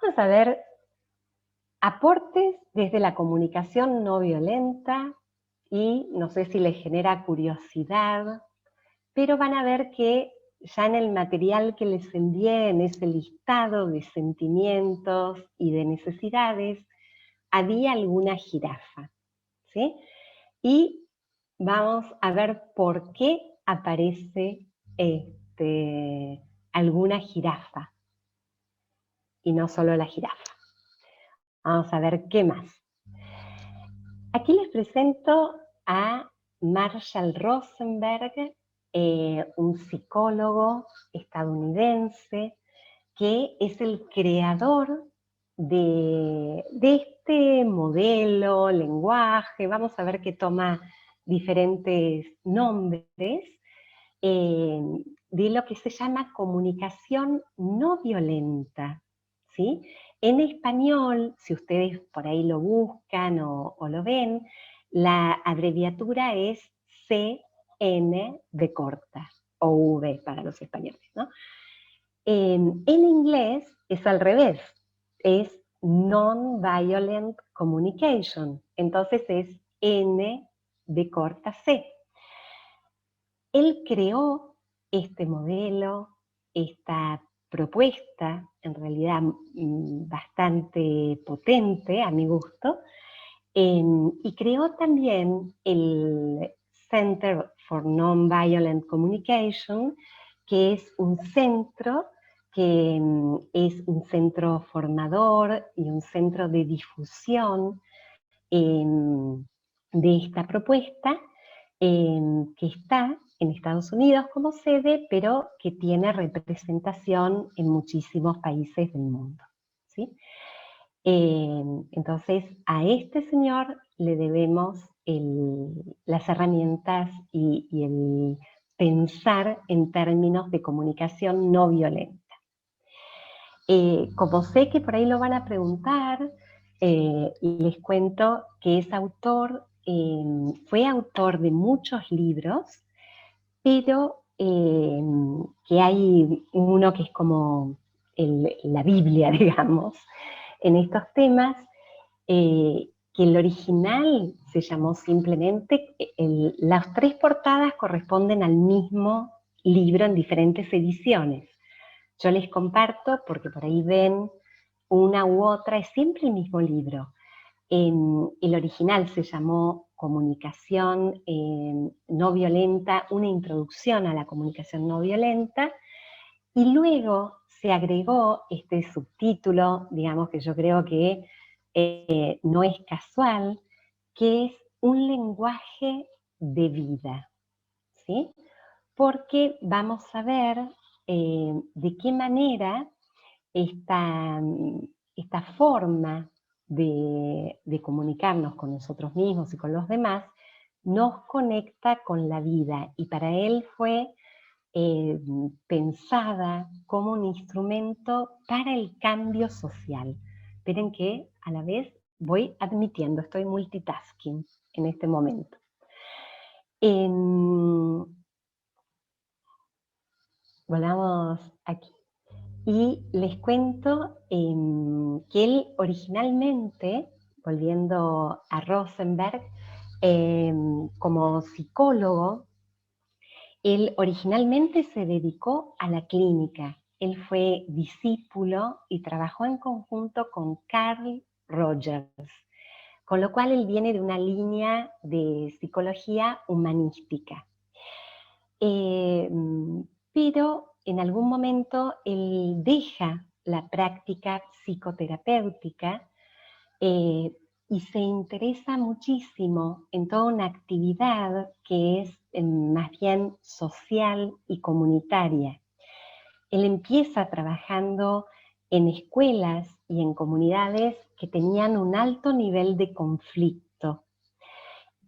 Vamos a ver aportes desde la comunicación no violenta y no sé si les genera curiosidad, pero van a ver que ya en el material que les envié, en ese listado de sentimientos y de necesidades, había alguna jirafa, ¿sí? Y vamos a ver por qué aparece alguna jirafa y no solo la jirafa. Vamos a ver qué más. Aquí les presento a Marshall Rosenberg, un psicólogo estadounidense que es el creador de este modelo, lenguaje. Vamos a ver que toma diferentes nombres, eh, de lo que se llama comunicación no violenta, ¿sí? En español, si ustedes por ahí lo buscan o lo ven, la abreviatura es CN de corta, o V para los españoles, ¿no? En inglés es al revés, es Non-Violent Communication, entonces es N de corta C. Él creó este modelo, esta propuesta, en realidad bastante potente a mi gusto, y creó también el Center for Nonviolent Communication, que es un centro que es un centro formador y un centro de difusión de esta propuesta, que está en Estados Unidos como sede, pero que tiene representación en muchísimos países del mundo, ¿sí? Entonces, a este señor le debemos las herramientas y el pensar en términos de comunicación no violenta. Como sé que por ahí lo van a preguntar, les cuento que es autor, fue autor de muchos libros, pero que hay uno que es como la Biblia, digamos, en estos temas, que el original se llamó simplemente, las tres portadas corresponden al mismo libro en diferentes ediciones. Yo les comparto porque por ahí ven una u otra, es siempre el mismo libro. El original se llamó Comunicación no violenta, una introducción a la comunicación no violenta, y luego se agregó este subtítulo, digamos que yo creo que no es casual, que es un lenguaje de vida, ¿sí? Porque vamos a ver de qué manera esta forma de comunicarnos con nosotros mismos y con los demás nos conecta con la vida, y para él fue pensada como un instrumento para el cambio social. Esperen que a la vez voy admitiendo, estoy multitasking en este momento. Volvamos aquí. Y les cuento que él originalmente, volviendo a Rosenberg, como psicólogo, él originalmente se dedicó a la clínica. Él fue discípulo y trabajó en conjunto con Carl Rogers, con lo cual él viene de una línea de psicología humanística. Pero en algún momento él deja la práctica psicoterapéutica y se interesa muchísimo en toda una actividad que es más bien social y comunitaria. Él empieza trabajando en escuelas y en comunidades que tenían un alto nivel de conflicto.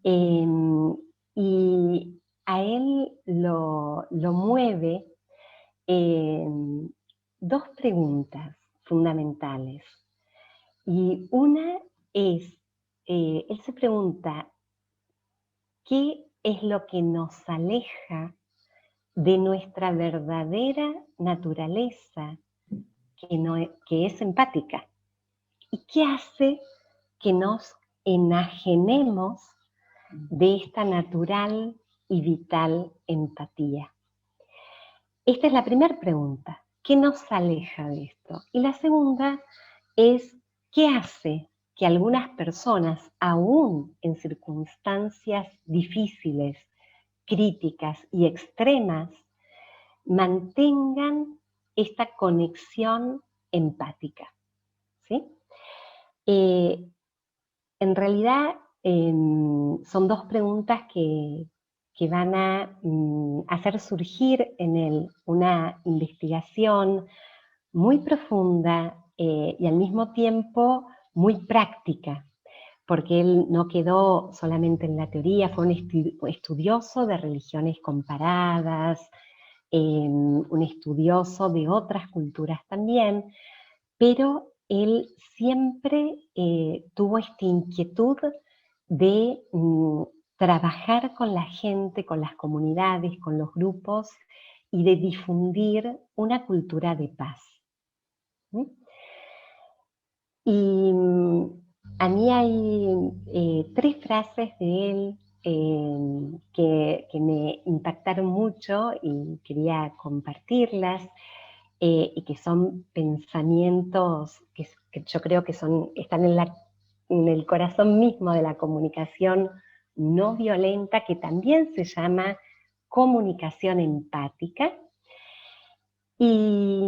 Y a él lo mueve dos preguntas fundamentales. Y una es, él se pregunta, ¿qué es lo que nos aleja de nuestra verdadera naturaleza que es empática y qué hace que nos enajenemos de esta natural y vital empatía. Esta es la primera pregunta. ¿Qué nos aleja de esto? Y la segunda es, ¿qué hace que algunas personas, aún en circunstancias difíciles, críticas y extremas, mantengan esta conexión empática? ¿Sí? En realidad son dos preguntas que van a hacer surgir en él una investigación muy profunda y al mismo tiempo muy práctica, porque él no quedó solamente en la teoría, fue un estudioso de religiones comparadas, un estudioso de otras culturas también, pero él siempre tuvo esta inquietud de trabajar con la gente, con las comunidades, con los grupos y de difundir una cultura de paz. Y a mí hay 3 frases de él que me impactaron mucho y quería compartirlas. Y que son pensamientos que yo creo que están en el corazón mismo de la comunicación no violenta, que también se llama comunicación empática. Y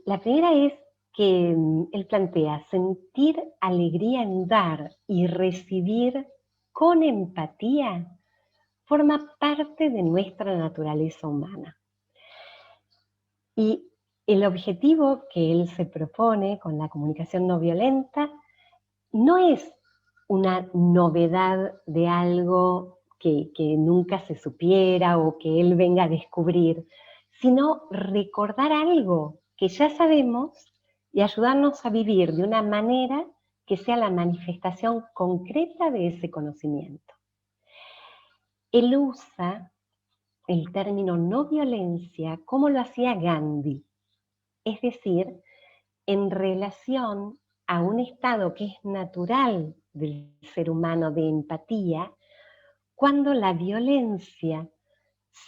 la primera es que él plantea sentir alegría en dar y recibir con empatía forma parte de nuestra naturaleza humana. Y el objetivo que él se propone con la comunicación no violenta no es una novedad de algo que nunca se supiera o que él venga a descubrir, sino recordar algo que ya sabemos y ayudarnos a vivir de una manera que sea la manifestación concreta de ese conocimiento. Él usa el término no violencia como lo hacía Gandhi, es decir, en relación a un estado que es natural del ser humano de empatía, cuando la violencia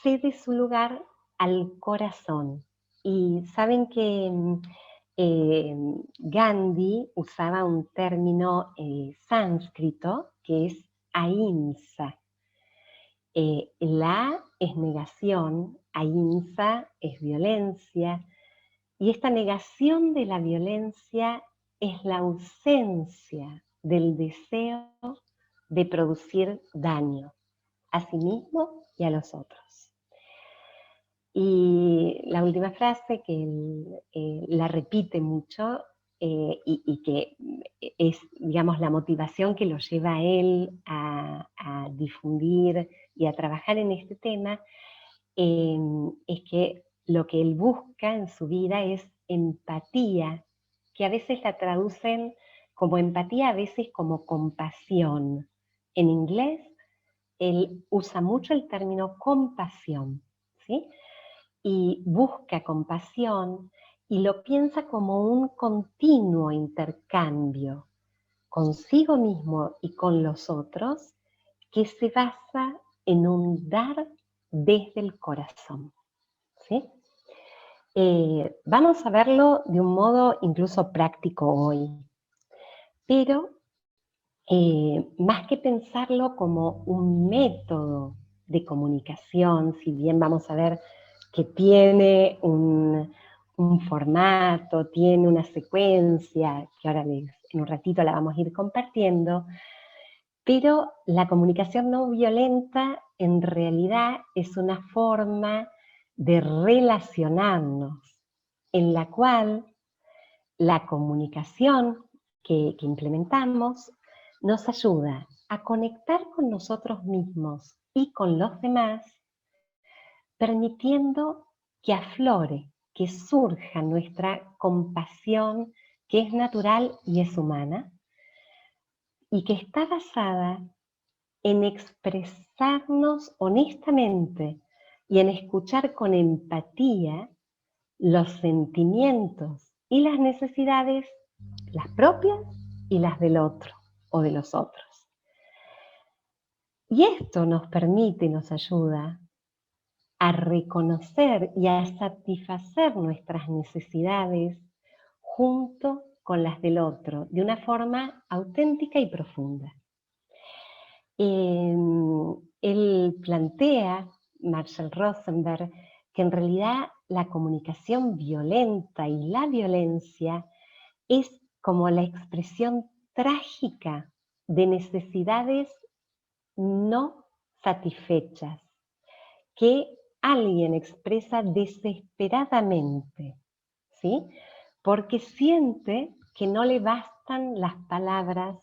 cede su lugar al corazón. Y saben que Gandhi usaba un término sánscrito que es ahimsa. La es negación, ahimsa es violencia, y esta negación de la violencia es la ausencia del deseo de producir daño a sí mismo y a los otros. Y la última frase que él la repite mucho y que es, digamos, la motivación que lo lleva a él a difundir y a trabajar en este tema, es que lo que él busca en su vida es empatía, que a veces la traducen como empatía, a veces como compasión. En inglés, él usa mucho el término compasión, ¿sí? Y busca compasión y lo piensa como un continuo intercambio consigo mismo y con los otros que se basa en un dar desde el corazón. ¿Sí? Vamos a verlo de un modo incluso práctico hoy, pero más que pensarlo como un método de comunicación, si bien vamos a ver que tiene un formato, tiene una secuencia, que ahora en un ratito la vamos a ir compartiendo, pero la comunicación no violenta en realidad es una forma de relacionarnos en la cual la comunicación que implementamos nos ayuda a conectar con nosotros mismos y con los demás, permitiendo que aflore, que surja nuestra compasión, que es natural y es humana, y que está basada en expresarnos honestamente y en escuchar con empatía los sentimientos y las necesidades, las propias y las del otro o de los otros. Y esto nos permite y nos ayuda a reconocer y a satisfacer nuestras necesidades junto con las del otro, de una forma auténtica y profunda. Él plantea, Marshall Rosenberg, que en realidad la comunicación violenta y la violencia es como la expresión trágica de necesidades no satisfechas, que alguien expresa desesperadamente, ¿sí? Porque siente que no le bastan las palabras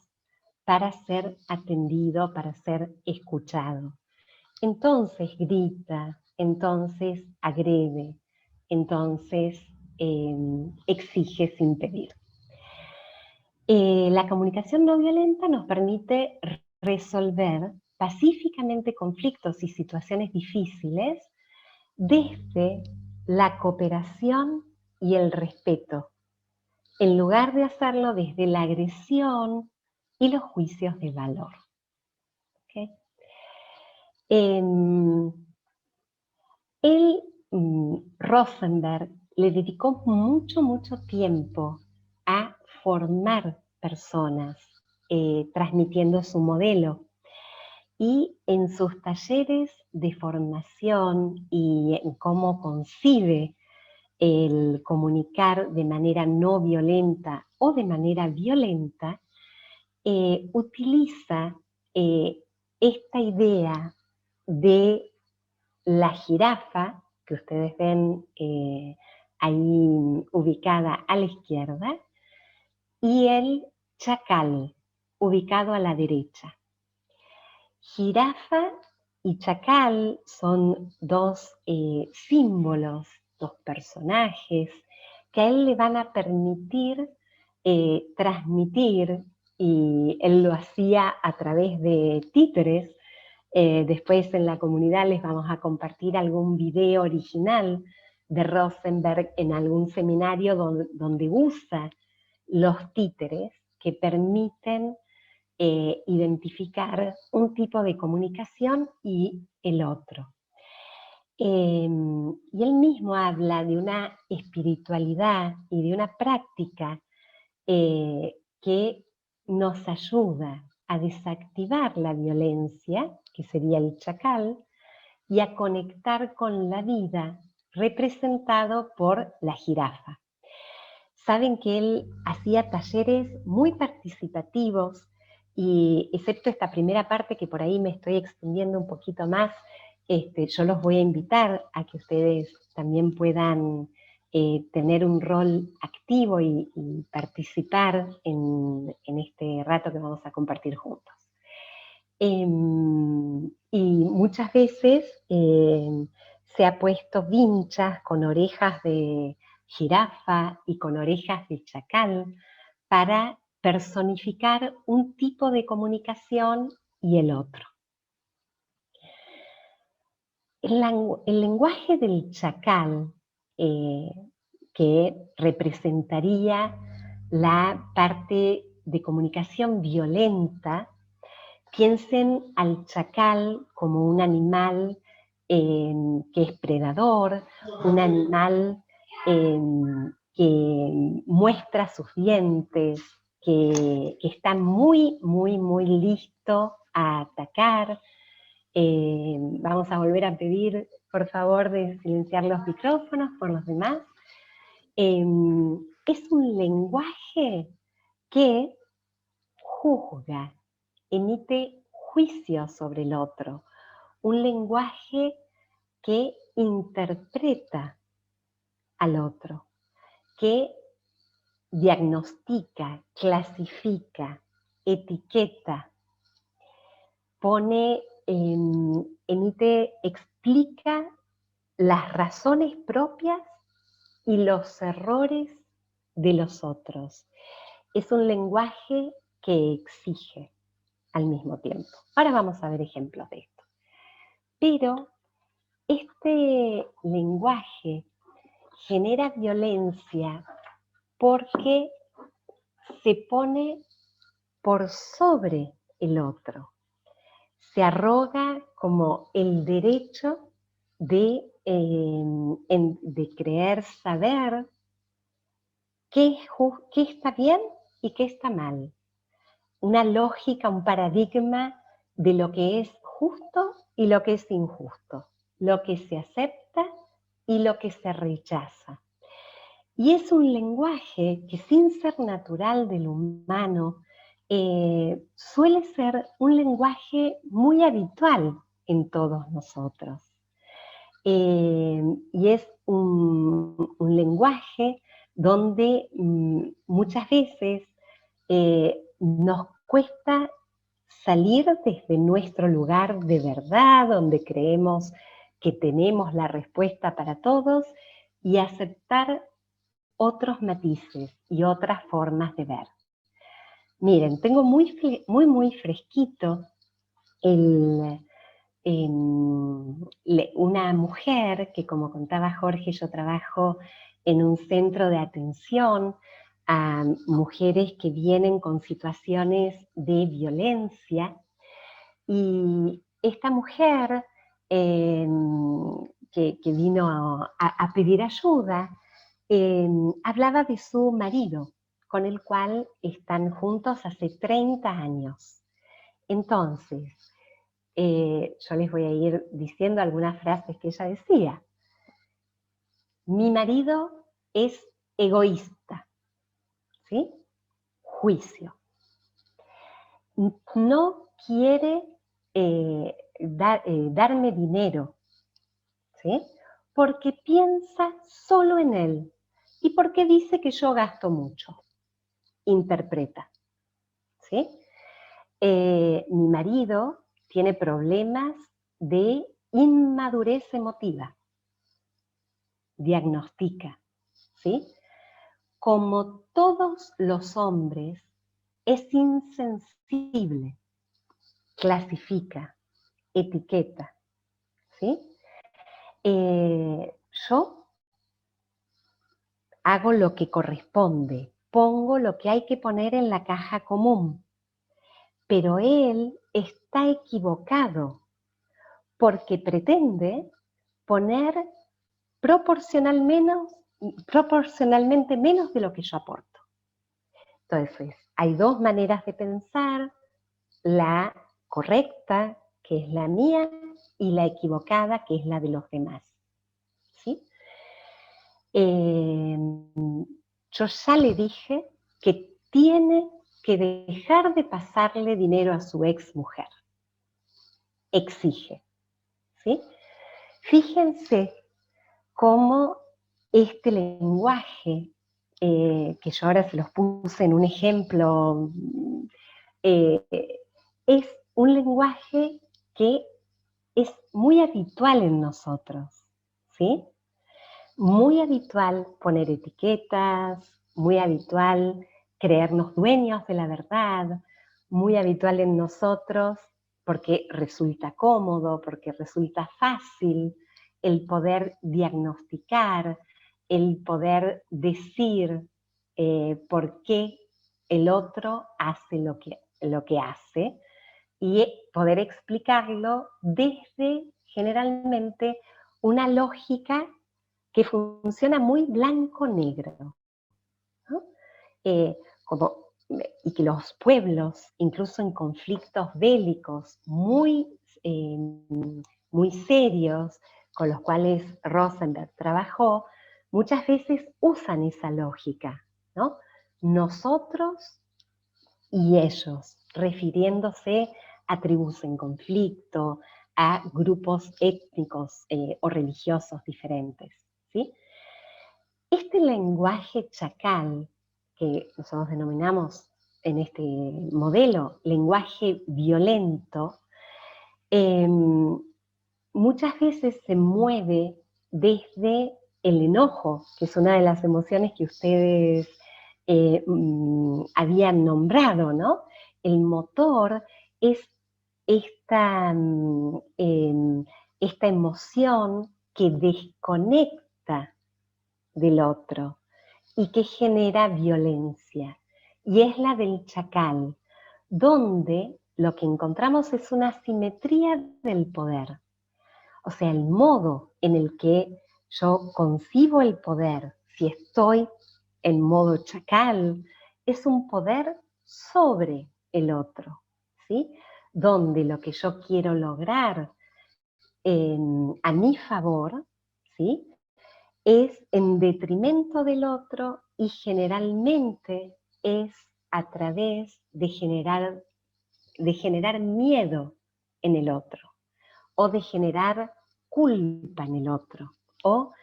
para ser atendido, para ser escuchado. Entonces grita, entonces agrede, entonces exige sin pedir. La comunicación no violenta nos permite resolver pacíficamente conflictos y situaciones difíciles desde la cooperación y el respeto, en lugar de hacerlo desde la agresión y los juicios de valor. ¿Okay? Rosenberg le dedicó mucho tiempo a formar personas, transmitiendo su modelo. Y en sus talleres de formación y en cómo concibe el comunicar de manera no violenta o de manera violenta, utiliza esta idea de la jirafa, que ustedes ven ahí ubicada a la izquierda, y el chacal, ubicado a la derecha. Jirafa y chacal son dos símbolos, dos personajes que a él le van a permitir transmitir, y él lo hacía a través de títeres. Después en la comunidad les vamos a compartir algún video original de Rosenberg en algún seminario donde usa los títeres que permiten identificar un tipo de comunicación y el otro. Y él mismo habla de una espiritualidad y de una práctica que nos ayuda a desactivar la violencia, que sería el chacal, y a conectar con la vida, representado por la jirafa. Saben que él hacía talleres muy participativos, y excepto esta primera parte que por ahí me estoy extendiendo un poquito más, yo los voy a invitar a que ustedes también puedan tener un rol activo y participar en este rato que vamos a compartir juntos. Y muchas veces se ha puesto vinchas con orejas de jirafa y con orejas de chacal para personificar un tipo de comunicación y el otro. El lenguaje del chacal, que representaría la parte de comunicación violenta, piensen al chacal como un animal que es predador, un animal que muestra sus dientes, que está muy listo a atacar. Vamos a volver a pedir, por favor, de silenciar los micrófonos por los demás. Es un lenguaje que juzga, emite juicio sobre el otro, un lenguaje que interpreta al otro, que diagnostica, clasifica, etiqueta, pone, emite, explica las razones propias y los errores de los otros. Es un lenguaje que exige al mismo tiempo. Ahora vamos a ver ejemplos de esto. Pero este lenguaje genera violencia porque se pone por sobre el otro. Se arroga como el derecho de creer saber qué está bien y qué está mal. Una lógica, un paradigma de lo que es justo y lo que es injusto, lo que se acepta y lo que se rechaza. Y es un lenguaje que, sin ser natural del humano, suele ser un lenguaje muy habitual en todos nosotros. Y es un lenguaje donde muchas veces nos cuesta salir desde nuestro lugar de verdad, donde creemos que tenemos la respuesta para todos, y aceptar otros matices y otras formas de ver. Miren, tengo muy fresquito una mujer que, como contaba Jorge, yo trabajo en un centro de atención a mujeres que vienen con situaciones de violencia, y esta mujer que vino a pedir ayuda, hablaba de su marido, con el cual están juntos hace 30 años. Entonces, yo les voy a ir diciendo algunas frases que ella decía. Mi marido es egoísta, ¿sí? Juicio. No quiere darme dinero, ¿sí? Porque piensa solo en él y porque dice que yo gasto mucho. Interpreta, ¿sí? Mi marido tiene problemas de inmadurez emotiva. Diagnostica, ¿sí? Como todos los hombres, es insensible. Clasifica, etiqueta, ¿sí? Yo hago lo que corresponde, pongo lo que hay que poner en la caja común, pero él está equivocado porque pretende poner proporcionalmente menos de lo que yo aporto. Entonces, hay dos maneras de pensar: la correcta, que es la mía, y la equivocada, que es la de los demás, ¿sí? Yo ya le dije que tiene que dejar de pasarle dinero a su ex mujer. Exige, ¿sí? Fíjense cómo este lenguaje, que yo ahora se los puse en un ejemplo, es un lenguaje que es muy habitual en nosotros, ¿sí? Muy habitual poner etiquetas, muy habitual creernos dueños de la verdad, muy habitual en nosotros porque resulta cómodo, porque resulta fácil el poder diagnosticar, el poder decir por qué el otro hace lo que hace, y poder explicarlo desde generalmente una lógica que funciona muy blanco-negro, ¿no? Y que los pueblos, incluso en conflictos bélicos muy serios, con los cuales Rosenberg trabajó, muchas veces usan esa lógica, ¿no? Nosotros y ellos, refiriéndose a tribus en conflicto, a grupos étnicos o religiosos diferentes, ¿sí? Este lenguaje chacal, que nosotros denominamos en este modelo lenguaje violento, muchas veces se mueve desde el enojo, que es una de las emociones que ustedes habían nombrado, ¿no? El motor es esta emoción que desconecta del otro, y que genera violencia. Y es la del chacal, donde lo que encontramos es una asimetría del poder. O sea, el modo en el que yo concibo el poder, si estoy en modo chacal, es un poder sobre el otro, ¿sí? Donde lo que yo quiero lograr a mi favor, ¿sí? Es en detrimento del otro y generalmente es a través de generar miedo en el otro o de generar culpa en el otro o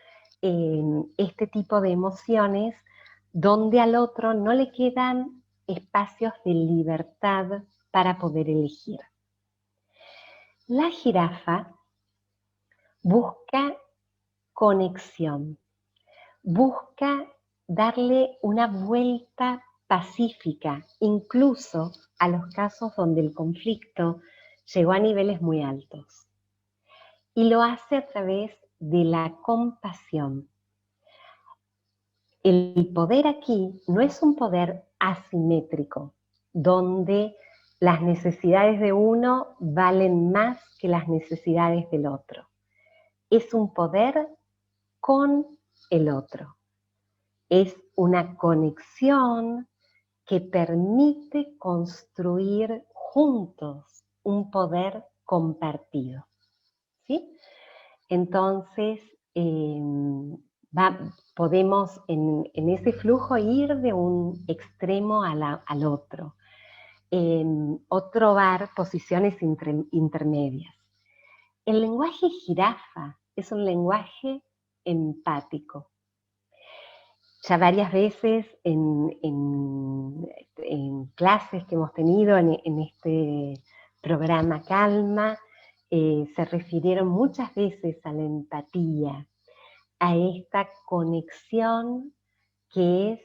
este tipo de emociones donde al otro no le quedan espacios de libertad para poder elegir. La jirafa busca conexión, busca darle una vuelta pacífica, incluso a los casos donde el conflicto llegó a niveles muy altos. Y lo hace a través de la compasión. El poder aquí no es un poder asimétrico, donde las necesidades de uno valen más que las necesidades del otro. Es un poder con el otro. Es una conexión que permite construir juntos un poder compartido, ¿sí? Entonces, podemos en ese flujo ir de un extremo al otro, o trobar posiciones intermedias. El lenguaje jirafa es un lenguaje empático. Ya varias veces en clases que hemos tenido en este programa Calma, se refirieron muchas veces a la empatía, a esta conexión que es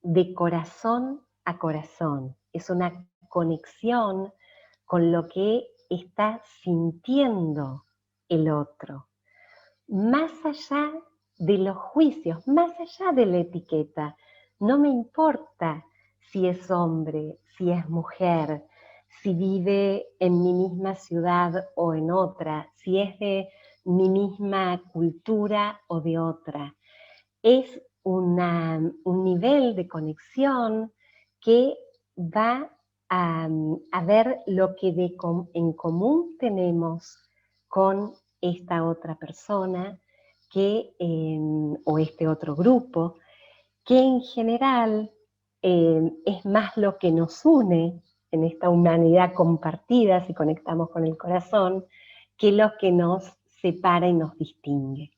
de corazón a corazón. Es una conexión con lo que está sintiendo el otro, más allá de los juicios, más allá de la etiqueta. No me importa si es hombre, si es mujer, si vive en mi misma ciudad o en otra, si es de mi misma cultura o de otra. Es un nivel de conexión que va a ver lo que en común tenemos con esta otra persona o este otro grupo, que en general es más lo que nos une en esta humanidad compartida, si conectamos con el corazón, que lo que nos separa y nos distingue.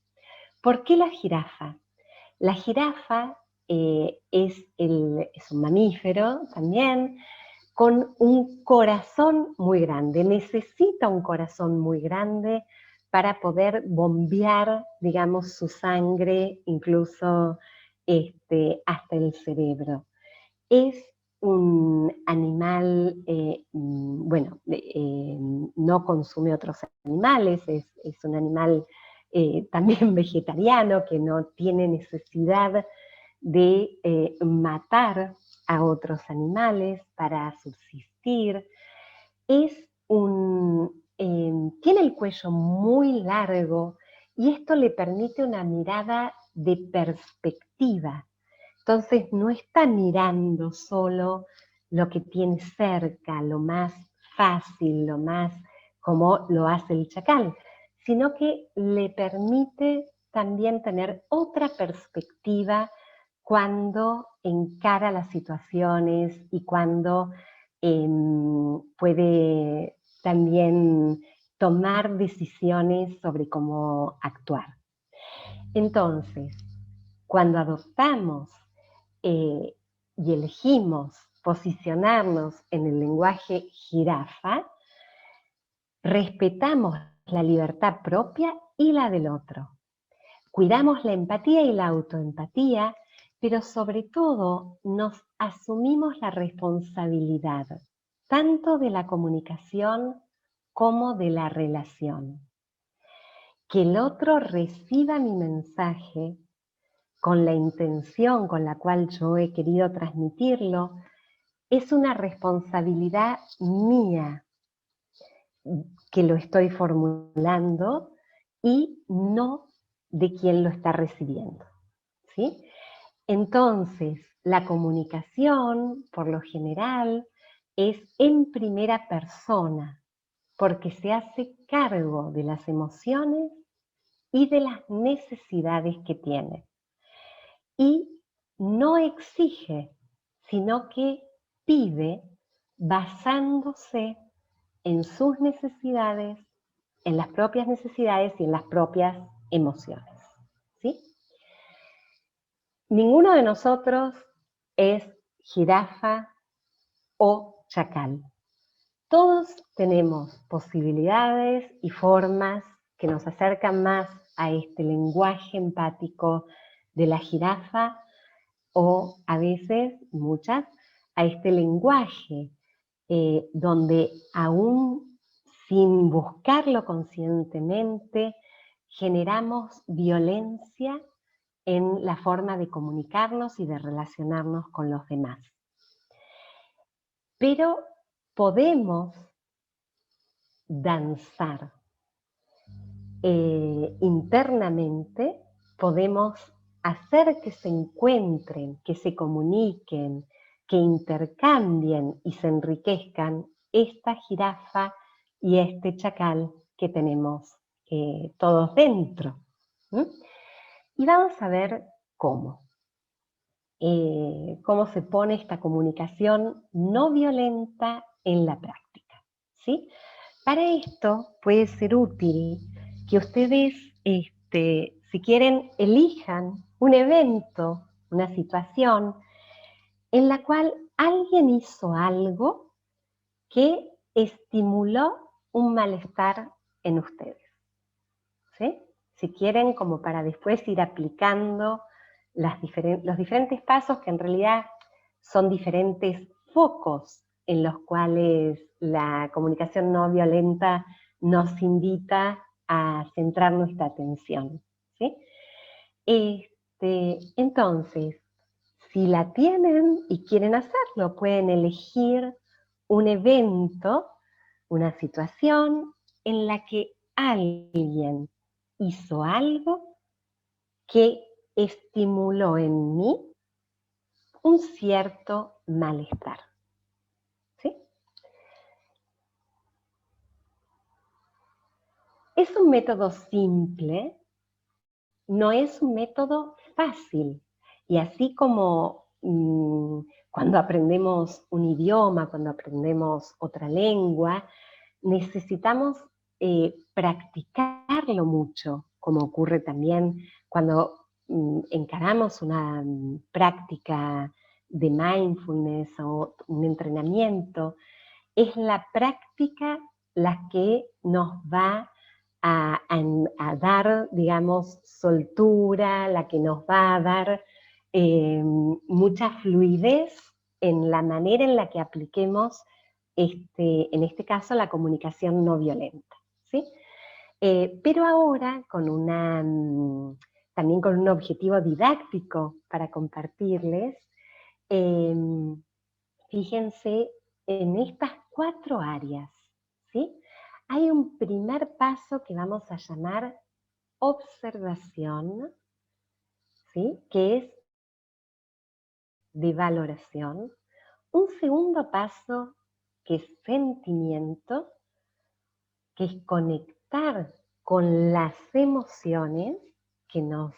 ¿Por qué la jirafa? La jirafa es un mamífero también, con un corazón muy grande, necesita un corazón muy grande para poder bombear, digamos, su sangre, incluso hasta el cerebro. Es un animal, no consume otros animales, es un animal también vegetariano que no tiene necesidad de matar a otros animales para subsistir. Tiene el cuello muy largo y esto le permite una mirada de perspectiva. Entonces no está mirando solo lo que tiene cerca, lo más fácil, lo más como lo hace el chacal, sino que le permite también tener otra perspectiva cuando encara las situaciones y cuando puede también tomar decisiones sobre cómo actuar. Entonces, cuando adoptamos y elegimos posicionarnos en el lenguaje jirafa, respetamos la libertad propia y la del otro. Cuidamos la empatía y la autoempatía, pero sobre todo nos asumimos la responsabilidad tanto de la comunicación como de la relación. Que el otro reciba mi mensaje con la intención con la cual yo he querido transmitirlo, es una responsabilidad mía que lo estoy formulando y no de quien lo está recibiendo, ¿sí? Entonces, la comunicación, por lo general, es en primera persona, porque se hace cargo de las emociones y de las necesidades que tiene. Y no exige, sino que pide basándose en sus necesidades, en las propias necesidades y en las propias emociones, ¿sí? Ninguno de nosotros es jirafa o chacal. Todos tenemos posibilidades y formas que nos acercan más a este lenguaje empático de la jirafa o a veces, muchas, a este lenguaje donde aún sin buscarlo conscientemente generamos violencia en la forma de comunicarnos y de relacionarnos con los demás. Pero podemos danzar internamente, podemos hacer que se encuentren, que se comuniquen, que intercambien y se enriquezcan esta jirafa y este chacal que tenemos todos dentro. Y vamos a ver cómo se pone esta comunicación no violenta en la práctica, ¿sí? Para esto puede ser útil que ustedes, si quieren, elijan un evento, una situación en la cual alguien hizo algo que estimuló un malestar en ustedes, ¿sí? Si quieren, como para después ir aplicando los diferentes pasos que en realidad son diferentes focos en los cuales la comunicación no violenta nos invita a centrar nuestra atención, ¿sí? Entonces, si la tienen y quieren hacerlo, pueden elegir un evento, una situación en la que alguien hizo algo que estimuló en mí un cierto malestar, ¿sí? Es un método simple, no es un método fácil. Y así como cuando aprendemos un idioma, cuando aprendemos otra lengua, necesitamos practicarlo mucho, como ocurre también cuando encaramos una práctica de mindfulness o un entrenamiento. Es la práctica la que nos va a dar, digamos, soltura, la que nos va a dar mucha fluidez en la manera en la que apliquemos, en este caso, la comunicación no violenta, ¿sí? Pero ahora, también con un objetivo didáctico para compartirles, fíjense en estas 4 áreas, ¿sí? Hay un primer paso que vamos a llamar observación, ¿sí? Que es de valoración. Un segundo paso que es sentimiento, que es conectar con las emociones que nos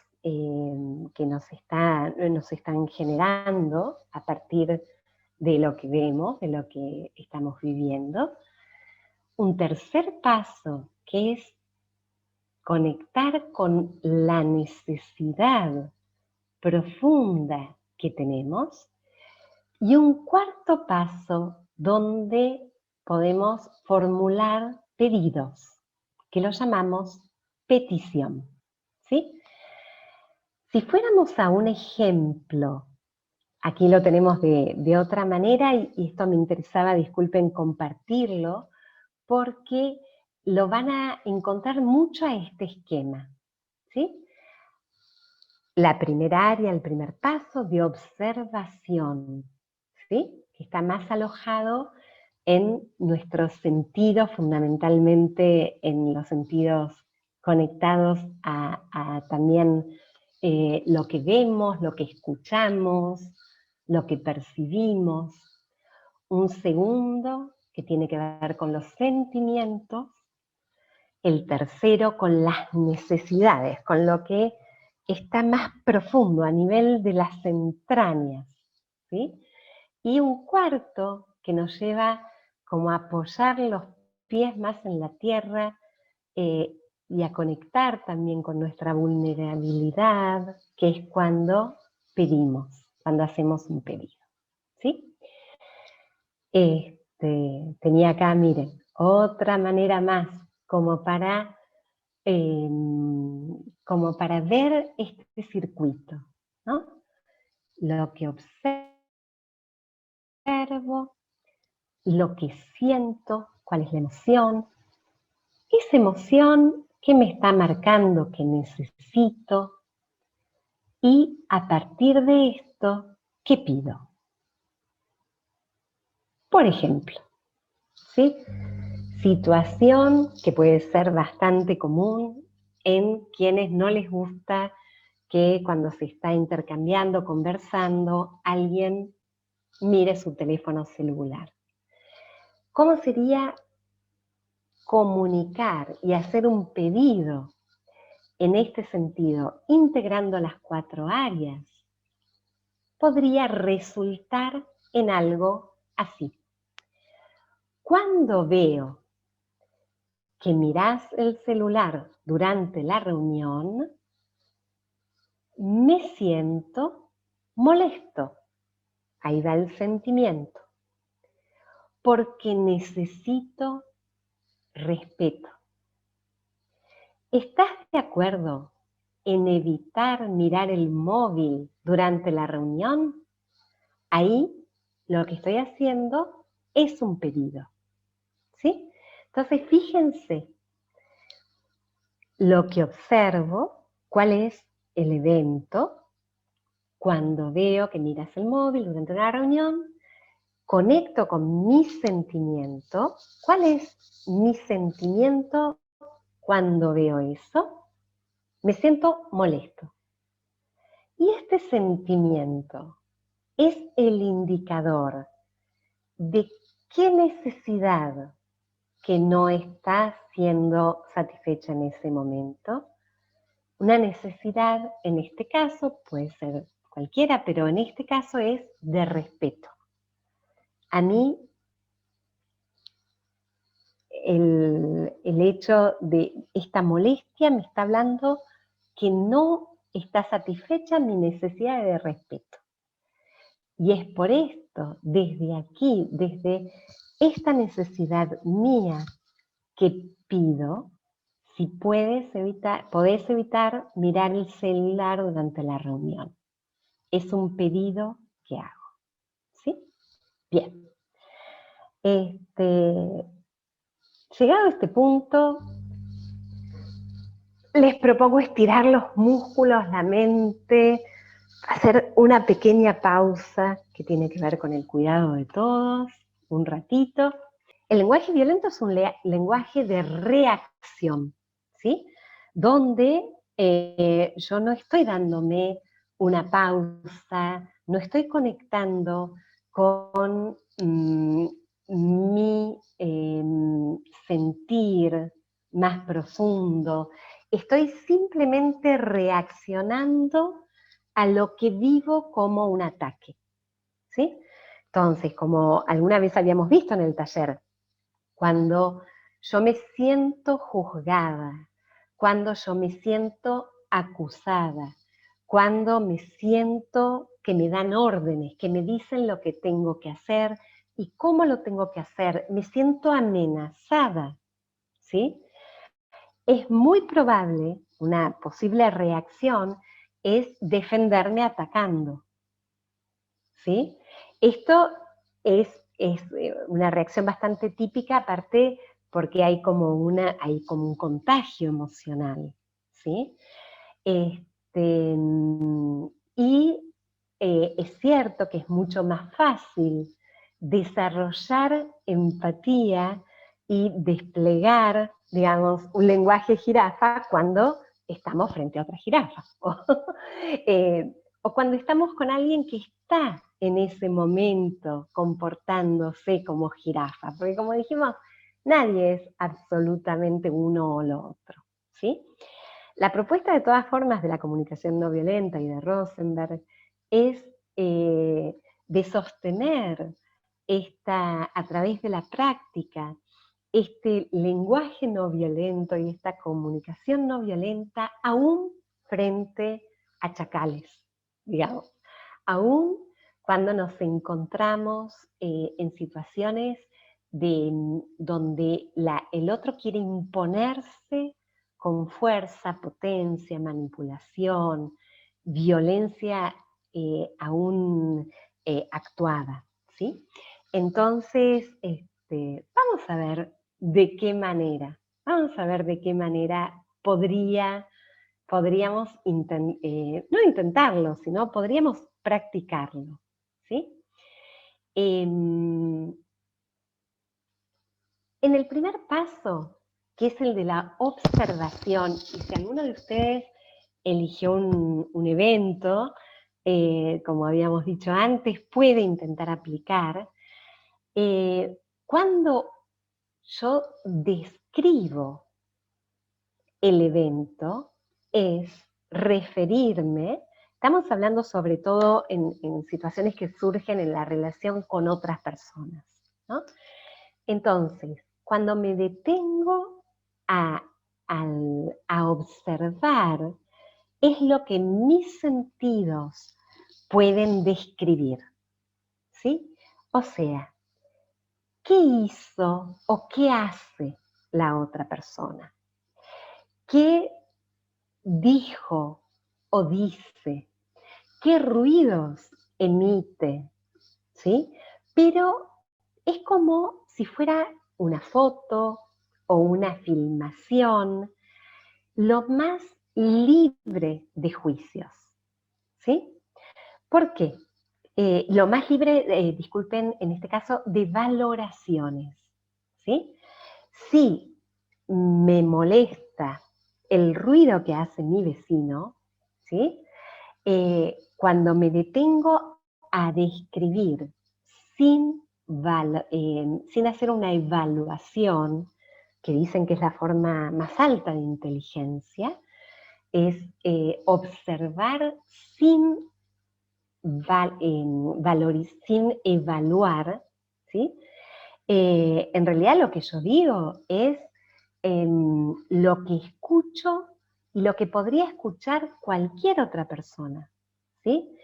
están generando a partir de lo que vemos, de lo que estamos viviendo. Un tercer paso que es conectar con la necesidad profunda que tenemos. Y un cuarto paso donde podemos formular pedidos, que lo llamamos petición, ¿sí? Si fuéramos a un ejemplo, aquí lo tenemos de otra manera y esto me interesaba, disculpen, compartirlo, porque lo van a encontrar mucho a este esquema, ¿sí? la primera área, el primer paso de observación, ¿sí? Que está más alojado en nuestros sentidos, fundamentalmente en los sentidos conectados a también lo que vemos, lo que escuchamos, lo que percibimos. Un segundo que tiene que ver con los sentimientos. El tercero con las necesidades, con lo que está más profundo a nivel de las entrañas, ¿sí? Y un cuarto que nos lleva como a apoyar los pies más en la tierra y a conectar también con nuestra vulnerabilidad, que es cuando pedimos, cuando hacemos un pedido, ¿sí? Tenía acá, miren, otra manera más como para ver este circuito, ¿no? Lo que observo, lo que siento, cuál es la emoción, esa emoción que me está marcando que necesito y a partir de esto, ¿qué pido? Por ejemplo, ¿sí? Situación que puede ser bastante común en quienes no les gusta que cuando se está intercambiando, conversando, alguien mire su teléfono celular. ¿Cómo sería comunicar y hacer un pedido en este sentido, integrando las 4 áreas? Podría resultar en algo así. Cuando veo que mirás el celular durante la reunión, me siento molesto. Ahí va el sentimiento. Porque necesito respeto. ¿Estás de acuerdo en evitar mirar el móvil durante la reunión? Ahí lo que estoy haciendo es un pedido, ¿sí? Entonces, fíjense lo que observo, cuál es el evento, cuando veo que miras el móvil durante una reunión, conecto con mi sentimiento. ¿Cuál es mi sentimiento cuando veo eso? Me siento molesto. Y este sentimiento es el indicador de qué necesidad que no está siendo satisfecha en ese momento. Una necesidad, en este caso, puede ser cualquiera, pero en este caso es de respeto. A mí, el hecho de esta molestia me está hablando que no está satisfecha mi necesidad de respeto. Y es por esto, desde aquí, desde esta necesidad mía que pido, si podés evitar mirar el celular durante la reunión. Es un pedido que hago, ¿sí? Bien. Llegado a este punto, les propongo estirar los músculos, la mente, hacer una pequeña pausa que tiene que ver con el cuidado de todos, un ratito. El lenguaje violento es un lenguaje de reacción, ¿sí? Donde yo no estoy dándome una pausa, no estoy conectando con mi sentir más profundo. Estoy simplemente reaccionando a lo que vivo como un ataque, ¿sí? Entonces, como alguna vez habíamos visto en el taller, cuando yo me siento juzgada, cuando yo me siento acusada, cuando me siento que me dan órdenes, que me dicen lo que tengo que hacer y cómo lo tengo que hacer, me siento amenazada, ¿sí? Es muy probable, una posible reacción es defenderme atacando, ¿sí? Esto es una reacción bastante típica, aparte porque hay como un contagio emocional, ¿sí? y es cierto que es mucho más fácil desarrollar empatía y desplegar, digamos, un lenguaje jirafa cuando estamos frente a otra jirafa. O cuando estamos con alguien que está en ese momento comportándose como jirafa. Porque como dijimos, nadie es absolutamente uno o lo otro, ¿sí? La propuesta de todas formas de la comunicación no violenta y de Rosenberg es de sostener a través de la práctica este lenguaje no violento y esta comunicación no violenta aún frente a chacales, digamos, aún cuando nos encontramos en situaciones donde el otro quiere imponerse con fuerza, potencia, manipulación, violencia aún actuada, ¿sí? Entonces, vamos a ver de qué manera, podríamos no intentarlo, sino podríamos practicarlo, ¿sí? En el primer paso, que es el de la observación, y si alguno de ustedes eligió un evento, como habíamos dicho antes, puede intentar aplicar. Cuando yo describo el evento, es referirme, estamos hablando sobre todo en situaciones que surgen en la relación con otras personas, ¿no? Entonces, cuando me detengo a, a observar, es lo que mis sentidos pueden describir, ¿sí? O sea, ¿qué hizo o qué hace la otra persona? ¿Qué dijo o dice? ¿Qué ruidos emite? ¿Sí? Pero es como si fuera una foto o una filmación, lo más libre de juicios, ¿sí? ¿Por qué? Lo más libre, disculpen, en este caso, de valoraciones, ¿sí? Si me molesta el ruido que hace mi vecino, ¿sí? Cuando me detengo a describir sin, sin hacer una evaluación, que dicen que es la forma más alta de inteligencia, es observar sin, sin evaluar, ¿sí? En realidad lo que yo digo es lo que escucho y lo que podría escuchar cualquier otra persona, ¿sí?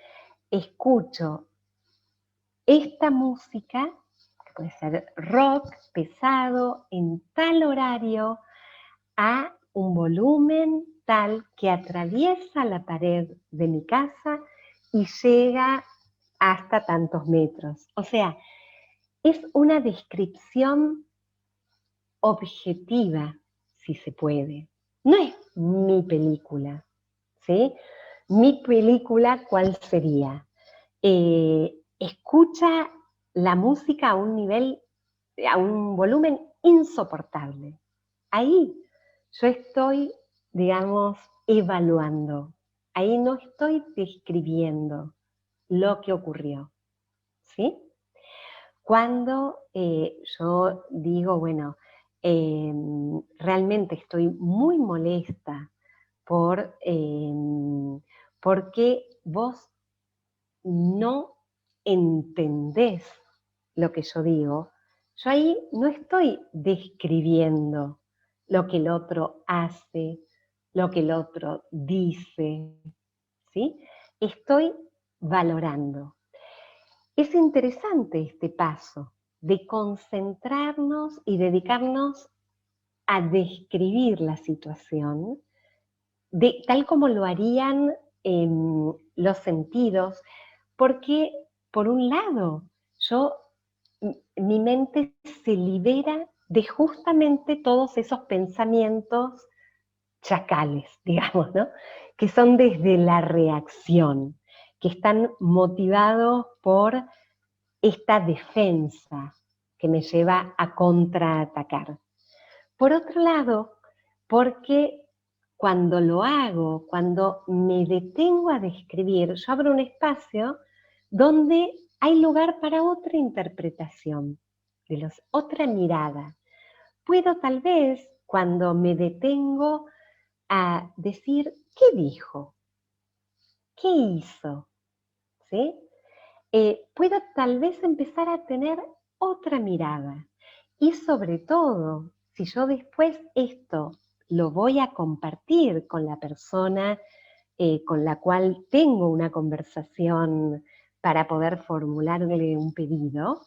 Escucho esta música, que puede ser rock, pesado, en tal horario, a un volumen tal que atraviesa la pared de mi casa y llega hasta tantos metros. O sea, es una descripción objetiva, si se puede. No es mi película, ¿sí? Mi película, ¿cuál sería? Escucha la música a un nivel, a un volumen insoportable. Ahí yo estoy, digamos, evaluando. Ahí no estoy describiendo lo que ocurrió, ¿sí? Cuando yo digo, bueno, realmente estoy muy molesta porque vos no entendés lo que yo digo, yo ahí no estoy describiendo lo que el otro hace, lo que el otro dice, ¿sí? Estoy valorando. Es interesante este paso de concentrarnos y dedicarnos a describir la situación tal como lo harían los sentidos, porque por un lado, mi mente se libera de justamente todos esos pensamientos chacales, digamos, ¿no? Que son desde la reacción, que están motivados por esta defensa que me lleva a contraatacar. Por otro lado, porque cuando lo hago, cuando me detengo a describir, yo abro un espacio donde hay lugar para otra interpretación, otra mirada. Puedo tal vez, cuando me detengo a decir, ¿qué dijo? ¿Qué hizo? ¿Sí? Puedo tal vez empezar a tener otra mirada. Y sobre todo, si yo después esto lo voy a compartir con la persona con la cual tengo una conversación para poder formularle un pedido,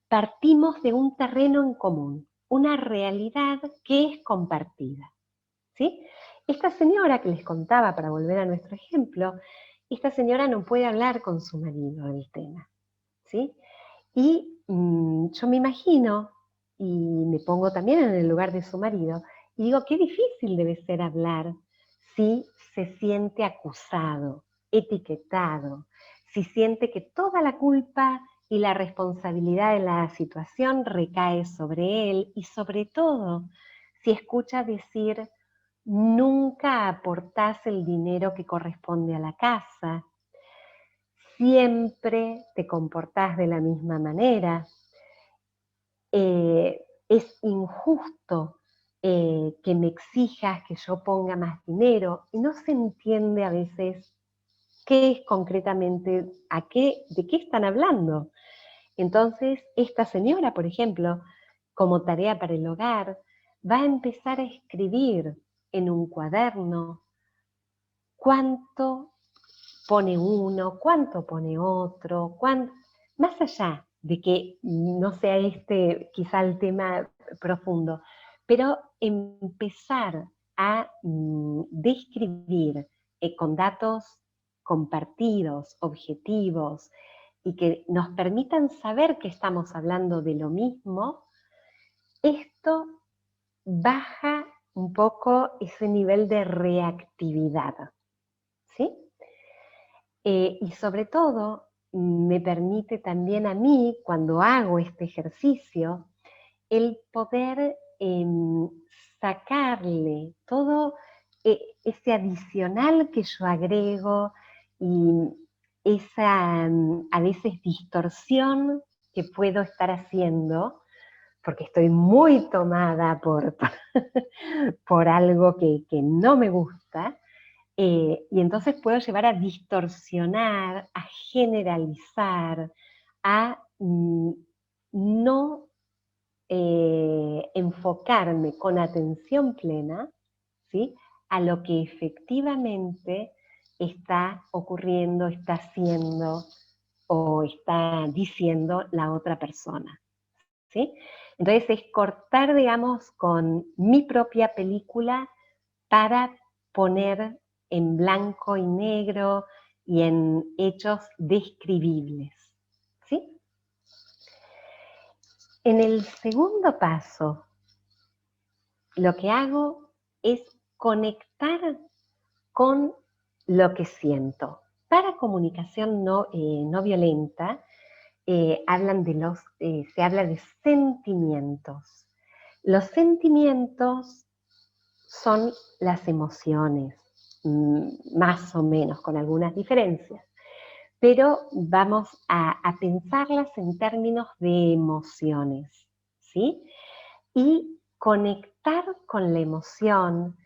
partimos de un terreno en común, una realidad que es compartida. ¿Sí? Esta señora que les contaba, para volver a nuestro ejemplo, esta señora no puede hablar con su marido del tema. ¿Sí? Y yo me imagino, y me pongo también en el lugar de su marido, y digo, qué difícil debe ser hablar si se siente acusado, etiquetado, si siente que toda la culpa y la responsabilidad de la situación recae sobre él, y sobre todo, si escucha decir, nunca aportás el dinero que corresponde a la casa, siempre te comportás de la misma manera, es injusto que me exijas que yo ponga más dinero, y no se entiende a veces qué es concretamente, de qué están hablando. Entonces, esta señora, por ejemplo, como tarea para el hogar, va a empezar a escribir en un cuaderno cuánto pone uno, cuánto pone otro, más allá de que no sea quizá el tema profundo, pero empezar a describir con datos compartidos, objetivos, y que nos permitan saber que estamos hablando de lo mismo, esto baja un poco ese nivel de reactividad, ¿sí? Y sobre todo, me permite también a mí, cuando hago este ejercicio, el poder sacarle todo ese adicional que yo agrego y esa a veces distorsión que puedo estar haciendo, porque estoy muy tomada por algo que no me gusta. Y entonces puedo llevar a distorsionar, a generalizar, a no enfocarme con atención plena, ¿sí?, a lo que efectivamente está ocurriendo, está haciendo o está diciendo la otra persona, ¿sí? Entonces es cortar, digamos, con mi propia película para poner en blanco y negro y en hechos describibles, ¿sí? En el segundo paso, lo que hago es conectar con lo que siento. Para comunicación no violenta, se habla de sentimientos. Los sentimientos son las emociones, más o menos, con algunas diferencias, pero vamos a pensarlas en términos de emociones, ¿sí? Y conectar con la emoción,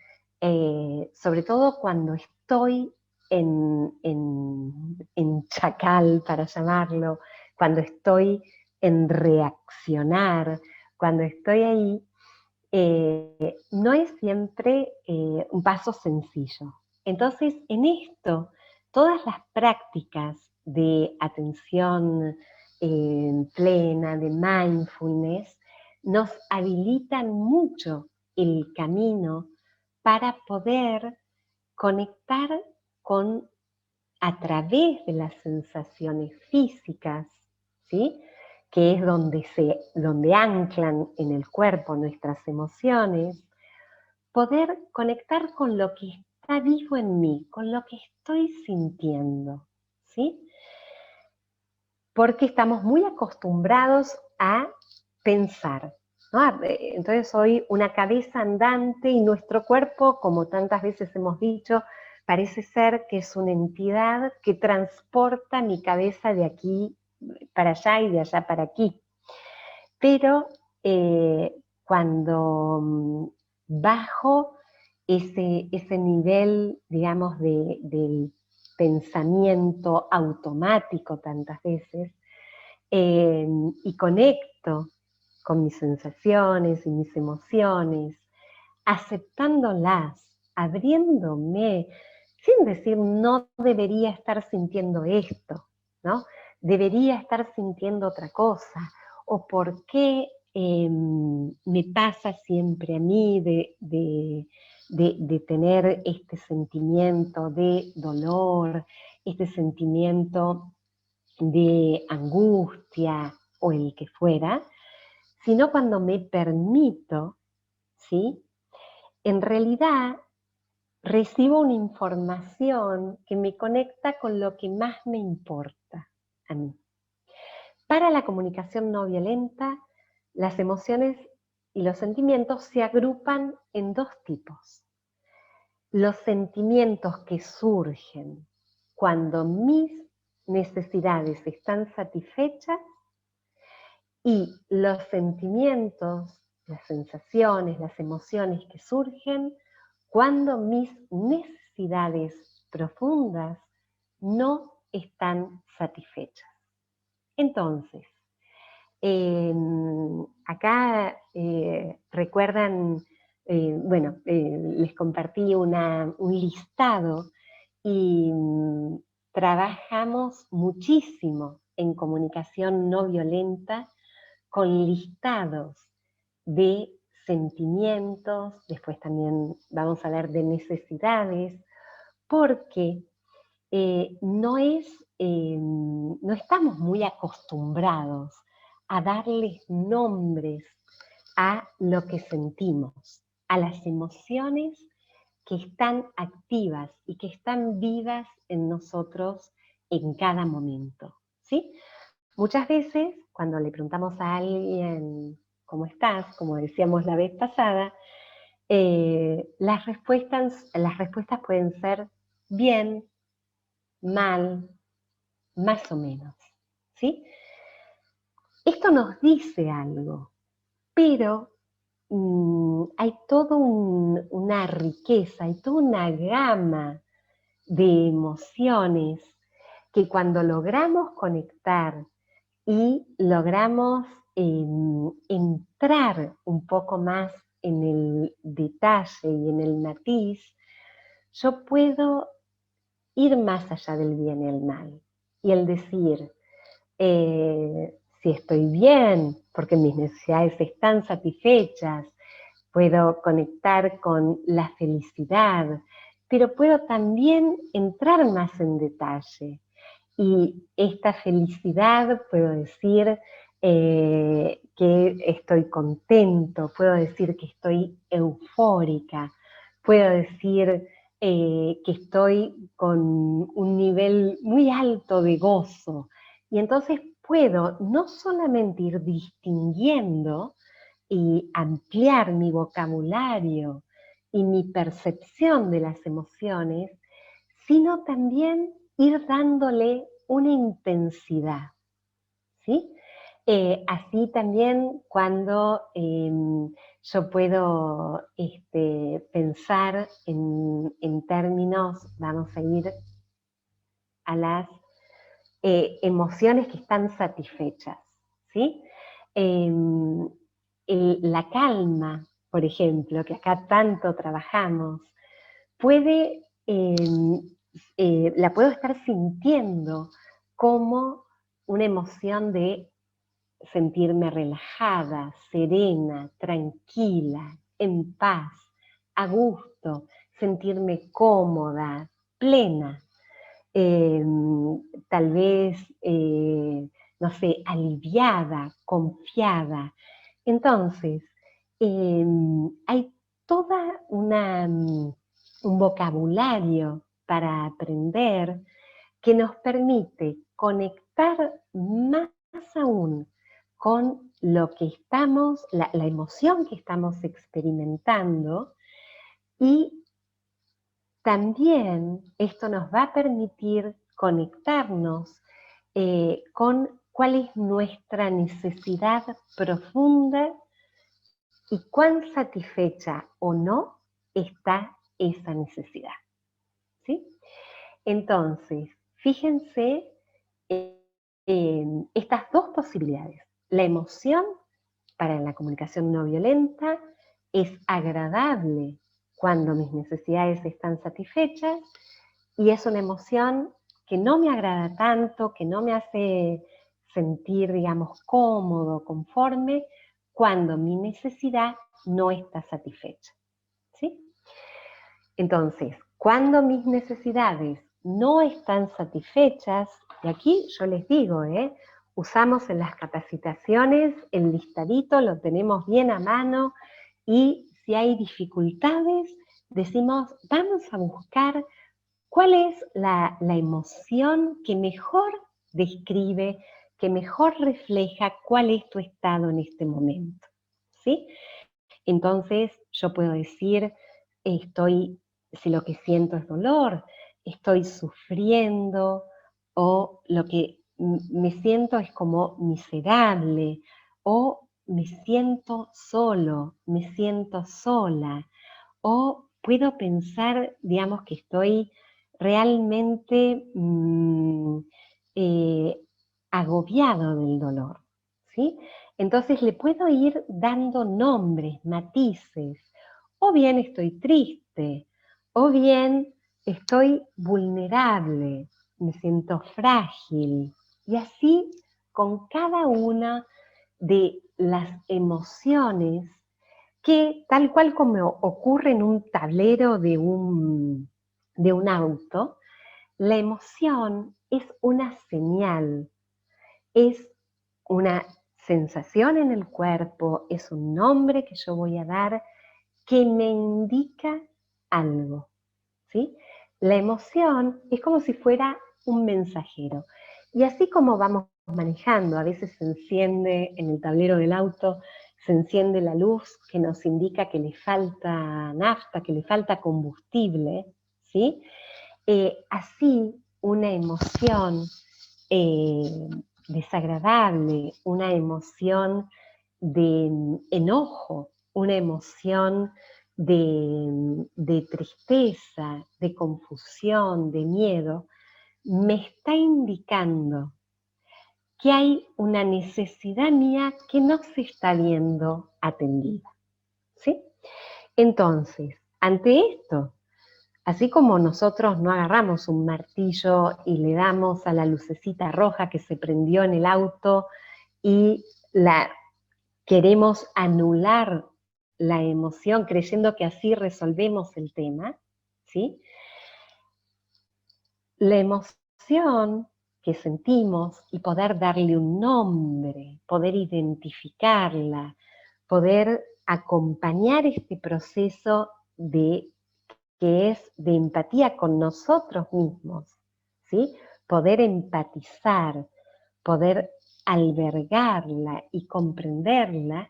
sobre todo cuando estoy en chacal, para llamarlo, cuando estoy en reaccionar, cuando estoy ahí, no es siempre un paso sencillo. Entonces, en esto, todas las prácticas de atención plena, de mindfulness, nos habilitan mucho el camino para poder conectar con, a través de las sensaciones físicas, ¿sí?, que es donde anclan en el cuerpo nuestras emociones, poder conectar con lo que está vivo en mí, con lo que estoy sintiendo, ¿sí? Porque estamos muy acostumbrados a pensar, ¿no? Entonces soy una cabeza andante y nuestro cuerpo, como tantas veces hemos dicho, parece ser que es una entidad que transporta mi cabeza de aquí para allá y de allá para aquí. Pero cuando bajo ese nivel, digamos, del pensamiento automático tantas veces, y conecto con mis sensaciones y mis emociones, aceptándolas, abriéndome, sin decir no debería estar sintiendo esto, ¿no? Debería estar sintiendo otra cosa, o por qué me pasa siempre a mí de tener este sentimiento de dolor, este sentimiento de angustia o el que fuera, sino cuando me permito, ¿sí? En realidad recibo una información que me conecta con lo que más me importa a mí. Para la comunicación no violenta, las emociones y los sentimientos se agrupan en dos tipos. Los sentimientos que surgen cuando mis necesidades están satisfechas y los sentimientos, las sensaciones, las emociones que surgen cuando mis necesidades profundas no están satisfechas. Entonces, acá recuerdan, les compartí un listado y trabajamos muchísimo en comunicación no violenta con listados de sentimientos, después también vamos a hablar de necesidades, porque no estamos muy acostumbrados a darles nombres a lo que sentimos, a las emociones que están activas y que están vivas en nosotros en cada momento, ¿sí? Muchas veces, cuando le preguntamos a alguien cómo estás, como decíamos la vez pasada, las respuestas pueden ser bien, mal, más o menos, ¿sí? Esto nos dice algo, pero hay toda una riqueza, hay toda una gama de emociones que cuando logramos conectar y logramos entrar un poco más en el detalle y en el matiz, yo puedo ir más allá del bien y el mal. Y el decir, si estoy bien, porque mis necesidades están satisfechas, puedo conectar con la felicidad, pero puedo también entrar más en detalle. Y esta felicidad, puedo decir que estoy contento, puedo decir que estoy eufórica, puedo decir que estoy con un nivel muy alto de gozo. Y entonces puedo no solamente ir distinguiendo y ampliar mi vocabulario y mi percepción de las emociones, sino también ir dándole una intensidad, ¿sí? Así también cuando yo puedo pensar en términos, vamos a ir a las emociones que están satisfechas, ¿sí? La calma, por ejemplo, que acá tanto trabajamos, la puedo estar sintiendo como una emoción de sentirme relajada, serena, tranquila, en paz, a gusto, sentirme cómoda, plena. Eh, Tal vez, no sé, aliviada, confiada. Entonces, hay toda un vocabulario para aprender que nos permite conectar más aún con lo que estamos, la emoción que estamos experimentando, y también esto nos va a permitir conectarnos con cuál es nuestra necesidad profunda y cuán satisfecha o no está esa necesidad, ¿sí? Entonces, fíjense en estas dos posibilidades. La emoción para la comunicación no violenta es agradable cuando mis necesidades están satisfechas, y es una emoción que no me agrada tanto, que no me hace sentir, digamos, cómodo, conforme, cuando mi necesidad no está satisfecha, ¿sí? Entonces, cuando mis necesidades no están satisfechas, y aquí yo les digo, usamos en las capacitaciones el listadito, lo tenemos bien a mano, y si hay dificultades, decimos, vamos a buscar cuál es la emoción que mejor describe, que mejor refleja cuál es tu estado en este momento, ¿sí? Entonces yo puedo decir, si lo que siento es dolor, estoy sufriendo, o lo que me siento es como miserable, o me siento solo, me siento sola, o puedo pensar, digamos, que estoy realmente eh, agobiado del dolor, ¿sí? Entonces le puedo ir dando nombres, matices, o bien estoy triste, o bien estoy vulnerable, me siento frágil, y así con cada una de las emociones que, tal cual como ocurre en un tablero de un auto, la emoción es una señal, es una sensación en el cuerpo, es un nombre que yo voy a dar que me indica algo, ¿sí? La emoción es como si fuera un mensajero. Y así como vamos manejando, a veces se enciende en el tablero del auto, se enciende la luz que nos indica que le falta nafta, que le falta combustible, ¿sí? Así una emoción eh, desagradable, una emoción de enojo, una emoción de tristeza, de confusión, de miedo, me está indicando que hay una necesidad mía que no se está viendo atendida, ¿sí? Entonces, ante esto, así como nosotros no agarramos un martillo y le damos a la lucecita roja que se prendió en el auto y queremos anular la emoción creyendo que así resolvemos el tema, ¿sí? La emoción que sentimos y poder darle un nombre, poder identificarla, poder acompañar este proceso que es de empatía con nosotros mismos, ¿sí? Poder empatizar, poder albergarla y comprenderla,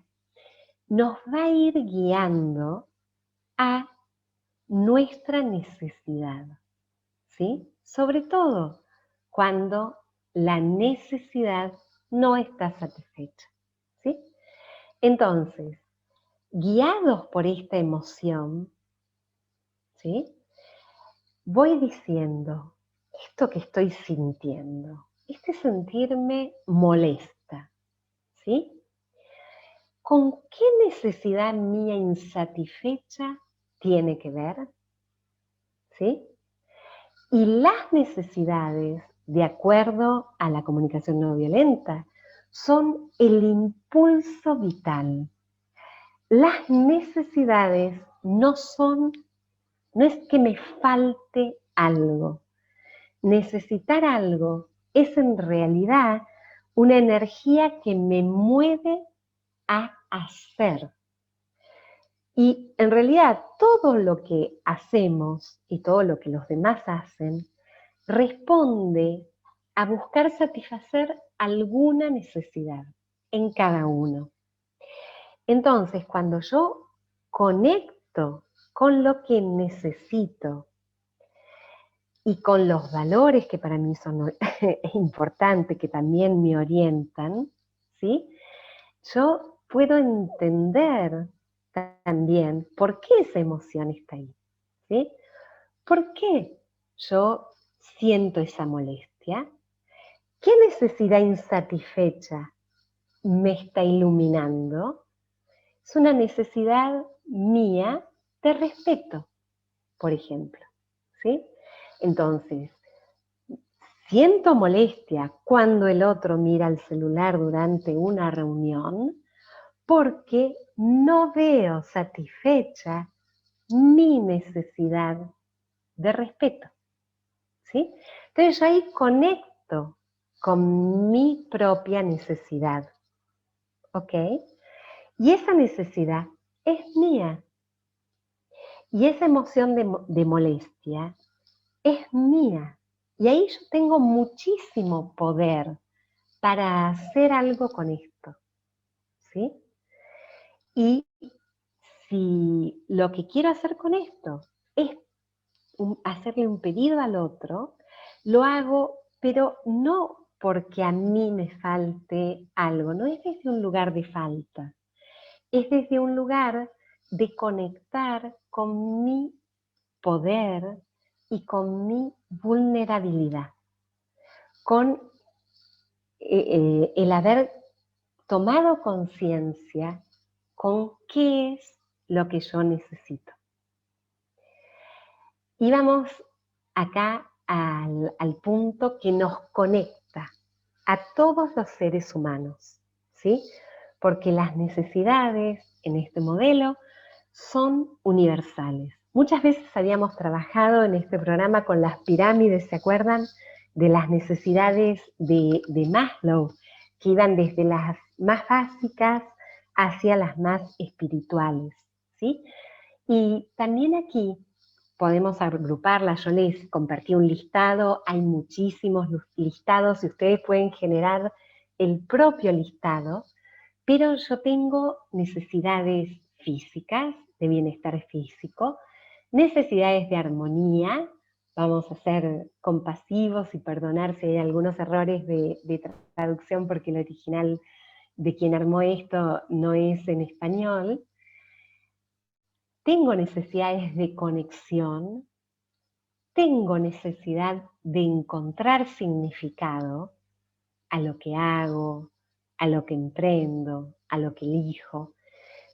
nos va a ir guiando a nuestra necesidad, ¿sí? Sobre todo cuando la necesidad no está satisfecha, ¿sí? Entonces, guiados por esta emoción, ¿sí? Voy diciendo, esto que estoy sintiendo, este sentirme molesta, ¿sí? ¿Con qué necesidad mía insatisfecha tiene que ver? ¿Sí? Y las necesidades, de acuerdo a la comunicación no violenta, son el impulso vital. Las necesidades no es que me falte algo. Necesitar algo es en realidad una energía que me mueve a hacer. Y en realidad todo lo que hacemos y todo lo que los demás hacen responde a buscar satisfacer alguna necesidad en cada uno. Entonces, cuando yo conecto con lo que necesito y con los valores que para mí son importantes, que también me orientan, ¿sí? Yo puedo entender también por qué esa emoción está ahí, ¿sí? ¿Por qué yo siento esa molestia? ¿Qué necesidad insatisfecha me está iluminando? Es una necesidad mía de respeto, por ejemplo, ¿sí? Entonces, siento molestia cuando el otro mira el celular durante una reunión porque no veo satisfecha mi necesidad de respeto, ¿sí? Entonces yo ahí conecto con mi propia necesidad, ¿ok? Y esa necesidad es mía. Y esa emoción de molestia es mía. Y ahí yo tengo muchísimo poder para hacer algo con esto, ¿sí? Y si lo que quiero hacer con esto es hacerle un pedido al otro, lo hago, pero no porque a mí me falte algo, no es desde un lugar de falta, es desde un lugar de conectar con mi poder y con mi vulnerabilidad, con el haber tomado conciencia con qué es lo que yo necesito. Y vamos acá al punto que nos conecta a todos los seres humanos, ¿sí? Porque las necesidades en este modelo son universales. Muchas veces habíamos trabajado en este programa con las pirámides, ¿se acuerdan? De las necesidades de Maslow, que iban desde las más básicas hacia las más espirituales, ¿sí? Y también aquí podemos agruparlas. Yo les compartí un listado, hay muchísimos listados y ustedes pueden generar el propio listado, pero yo tengo necesidades físicas, de bienestar físico, necesidades de armonía, vamos a ser compasivos y perdonar si hay algunos errores de traducción porque el original de quien armó esto no es en español. Tengo necesidades de conexión, tengo necesidad de encontrar significado a lo que hago, a lo que emprendo, a lo que elijo.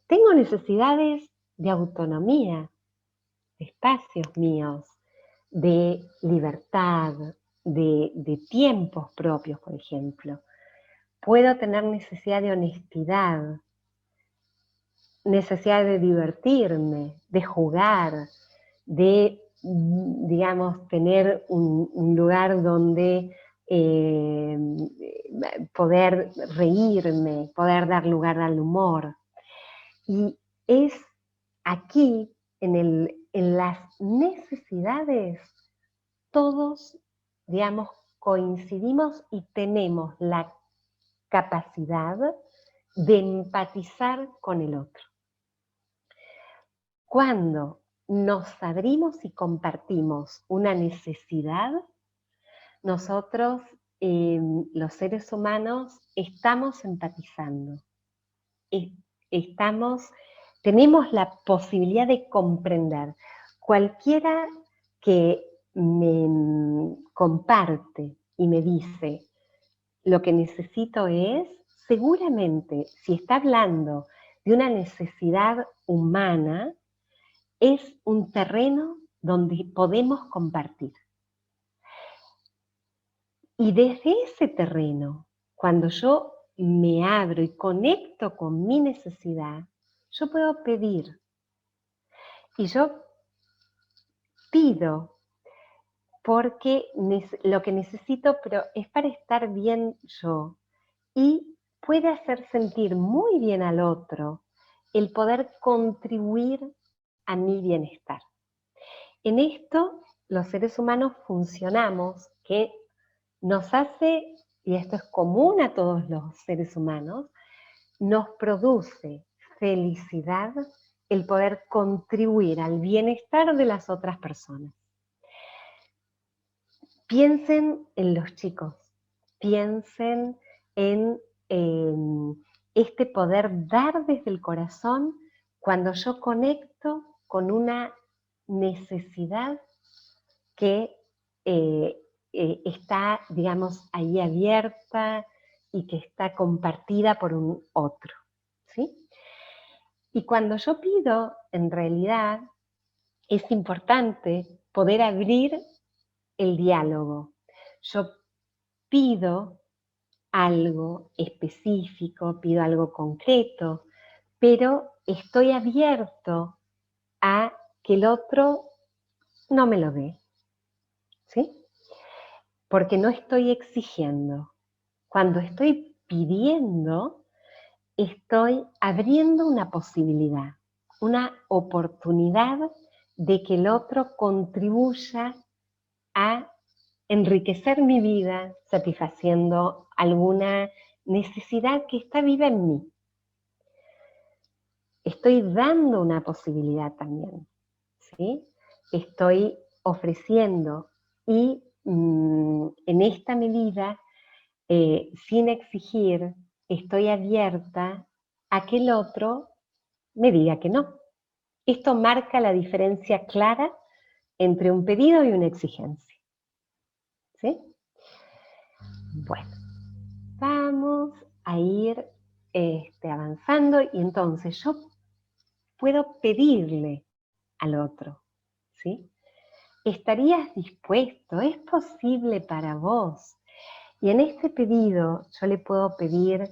Tengo necesidades de autonomía, de espacios míos, de libertad, de tiempos propios, por ejemplo. Puedo tener necesidad de honestidad, necesidad de divertirme, de jugar, de, digamos, tener un lugar donde poder reírme, poder dar lugar al humor. Y es aquí, en las necesidades, todos, digamos, coincidimos y tenemos la capacidad de empatizar con el otro. Cuando nos abrimos y compartimos una necesidad, nosotros, los seres humanos, estamos empatizando. Tenemos la posibilidad de comprender. Cualquiera que me comparte y me dice lo que necesito es, seguramente, si está hablando de una necesidad humana, es un terreno donde podemos compartir. Y desde ese terreno, cuando yo me abro y conecto con mi necesidad, yo puedo pedir. Y yo pido porque lo que necesito, pero es para estar bien yo. Y puede hacer sentir muy bien al otro el poder contribuir a mi bienestar. En esto, los seres humanos funcionamos, que nos hace, y esto es común a todos los seres humanos, nos produce felicidad el poder contribuir al bienestar de las otras personas. Piensen en los chicos, piensen en este poder dar desde el corazón cuando yo conecto con una necesidad que está, digamos, ahí abierta y que está compartida por un otro, ¿sí? Y cuando yo pido, en realidad, es importante poder abrir el diálogo. Yo pido algo específico, pido algo concreto, pero estoy abierto a que el otro no me lo dé, ¿sí? Porque no estoy exigiendo. Cuando estoy pidiendo, estoy abriendo una posibilidad, una oportunidad de que el otro contribuya a enriquecer mi vida satisfaciendo alguna necesidad que está viva en mí. Estoy dando una posibilidad también, ¿sí? Estoy ofreciendo y en esta medida, sin exigir, estoy abierta a que el otro me diga que no. Esto marca la diferencia clara entre un pedido y una exigencia, ¿sí? Bueno, vamos a ir avanzando y entonces yo puedo pedirle al otro, ¿sí? ¿Estarías dispuesto? ¿Es posible para vos? Y en este pedido yo le puedo pedir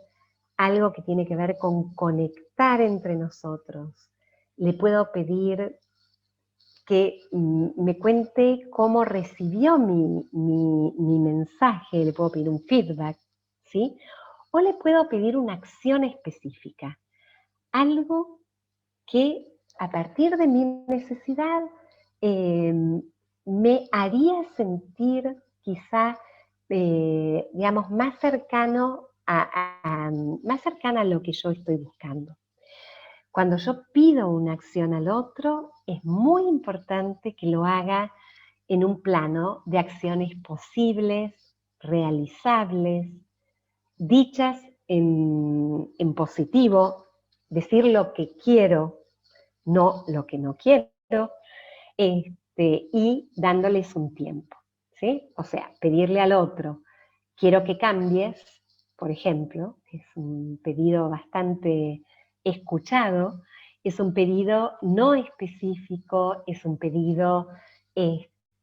algo que tiene que ver con conectar entre nosotros. Le puedo pedir que me cuente cómo recibió mi mensaje, le puedo pedir un feedback, ¿sí? O le puedo pedir una acción específica, algo que a partir de mi necesidad me haría sentir quizá, digamos, más cercana a lo que yo estoy buscando. Cuando yo pido una acción al otro, es muy importante que lo haga en un plano de acciones posibles, realizables, dichas en positivo, decir lo que quiero, no lo que no quiero, y dándoles un tiempo, ¿sí? O sea, pedirle al otro, quiero que cambies, por ejemplo, es un pedido bastante escuchado, es un pedido no específico, es un pedido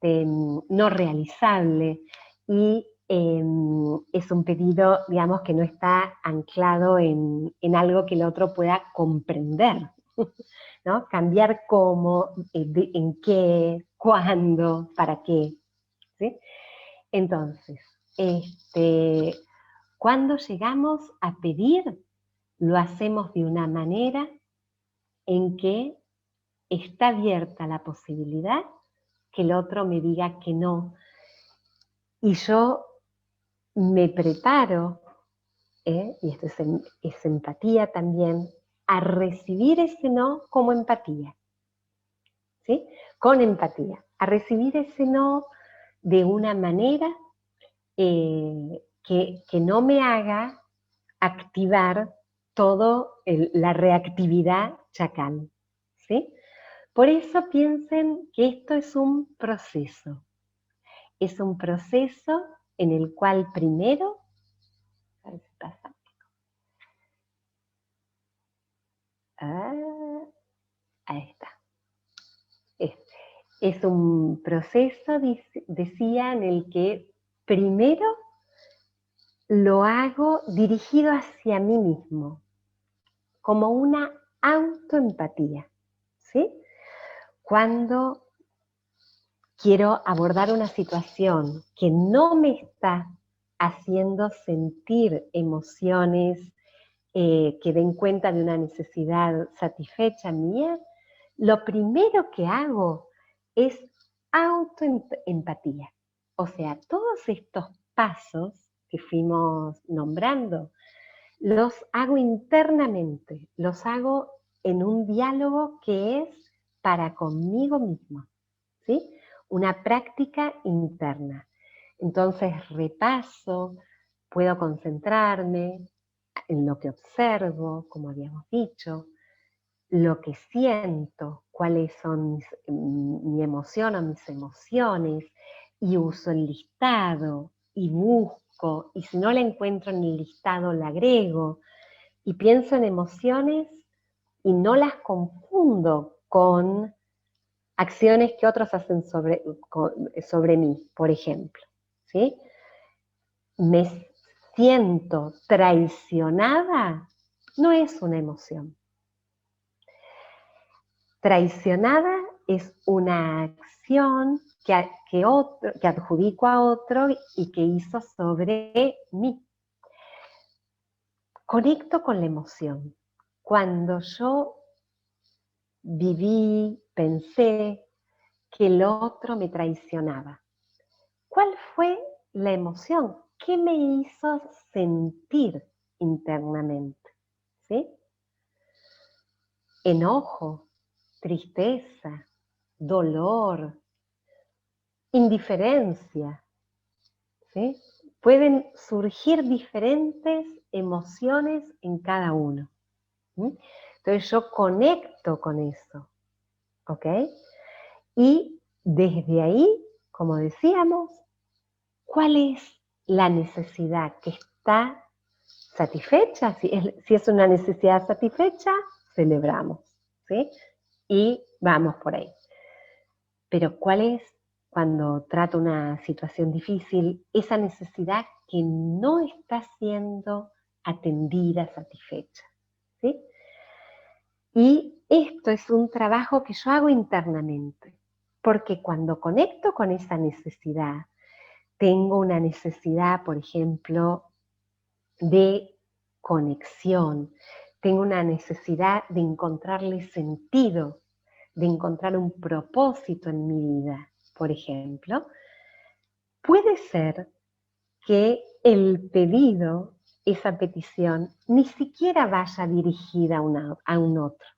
no realizable y es un pedido, digamos, que no está anclado en algo que el otro pueda comprender, ¿no? Cambiar cómo, en qué, cuándo, para qué, ¿sí? Entonces, cuando llegamos a pedir, lo hacemos de una manera en que está abierta la posibilidad que el otro me diga que no. Y yo me preparo, y esto es empatía también, a recibir ese no como empatía, ¿sí? Con empatía, a recibir ese no de una manera que no me haga activar toda la reactividad chacal, ¿sí? Por eso piensen que esto es un proceso. Es un proceso en el cual primero, a ver si pasa. Ahí está. Es un proceso, decía, en el que primero lo hago dirigido hacia mí mismo, como una autoempatía, ¿sí? Cuando quiero abordar una situación que no me está haciendo sentir emociones que den cuenta de una necesidad satisfecha mía, lo primero que hago es autoempatía. O sea, todos estos pasos que fuimos nombrando, los hago internamente, los hago en un diálogo que es para conmigo mismo, ¿sí? Una práctica interna. Entonces repaso, puedo concentrarme en lo que observo, como habíamos dicho, lo que siento, cuáles son mi emoción o mis emociones, y uso el listado, y busco, y si no la encuentro en el listado la agrego, y pienso en emociones y no las confundo con acciones que otros hacen sobre mí, por ejemplo, ¿sí? Me siento traicionada, no es una emoción. Traicionada es una acción que adjudico a otro y que hizo sobre mí. Conecto con la emoción. Cuando yo viví, pensé que el otro me traicionaba, ¿cuál fue la emoción? ¿Qué me hizo sentir internamente? ¿Sí? Enojo, tristeza, dolor, indiferencia, ¿sí? Pueden surgir diferentes emociones en cada uno. ¿Sí? Entonces yo conecto con eso, ¿ok? Y desde ahí, como decíamos, ¿cuál es la necesidad que está satisfecha? Si es una necesidad satisfecha, celebramos, ¿sí? Y vamos por ahí. Pero ¿cuál es, cuando trato una situación difícil, esa necesidad que no está siendo atendida, satisfecha? ¿Sí? Y esto es un trabajo que yo hago internamente, porque cuando conecto con esa necesidad, tengo una necesidad, por ejemplo, de conexión, tengo una necesidad de encontrarle sentido, de encontrar un propósito en mi vida, por ejemplo, puede ser que el pedido, esa petición, ni siquiera vaya dirigida a un otro.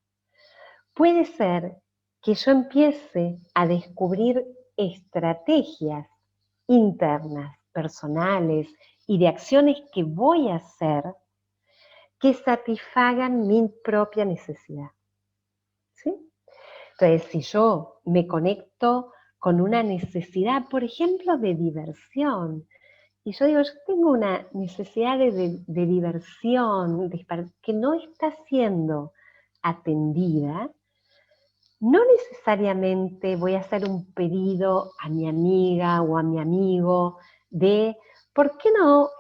Puede ser que yo empiece a descubrir estrategias internas, personales y de acciones que voy a hacer que satisfagan mi propia necesidad. ¿Sí? Entonces, si yo me conecto con una necesidad, por ejemplo, de diversión, y yo digo, yo tengo una necesidad de diversión que no está siendo atendida, no necesariamente voy a hacer un pedido a mi amiga o a mi amigo de, ¿por qué no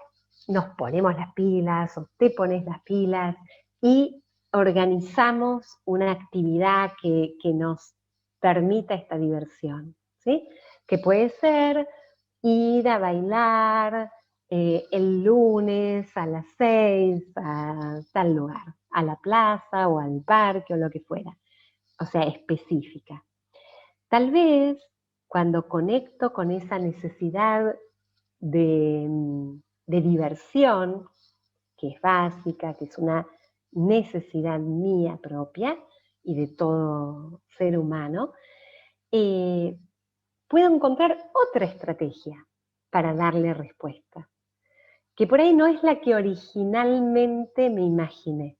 nos ponemos las pilas o te pones las pilas y organizamos una actividad que nos permita esta diversión? ¿Sí? Que puede ser ir a bailar el lunes a las 6 a tal lugar, a la plaza o al parque o lo que fuera. O sea, específica. Tal vez cuando conecto con esa necesidad de diversión, que es básica, que es una necesidad mía propia y de todo ser humano, puedo encontrar otra estrategia para darle respuesta, que por ahí no es la que originalmente me imaginé.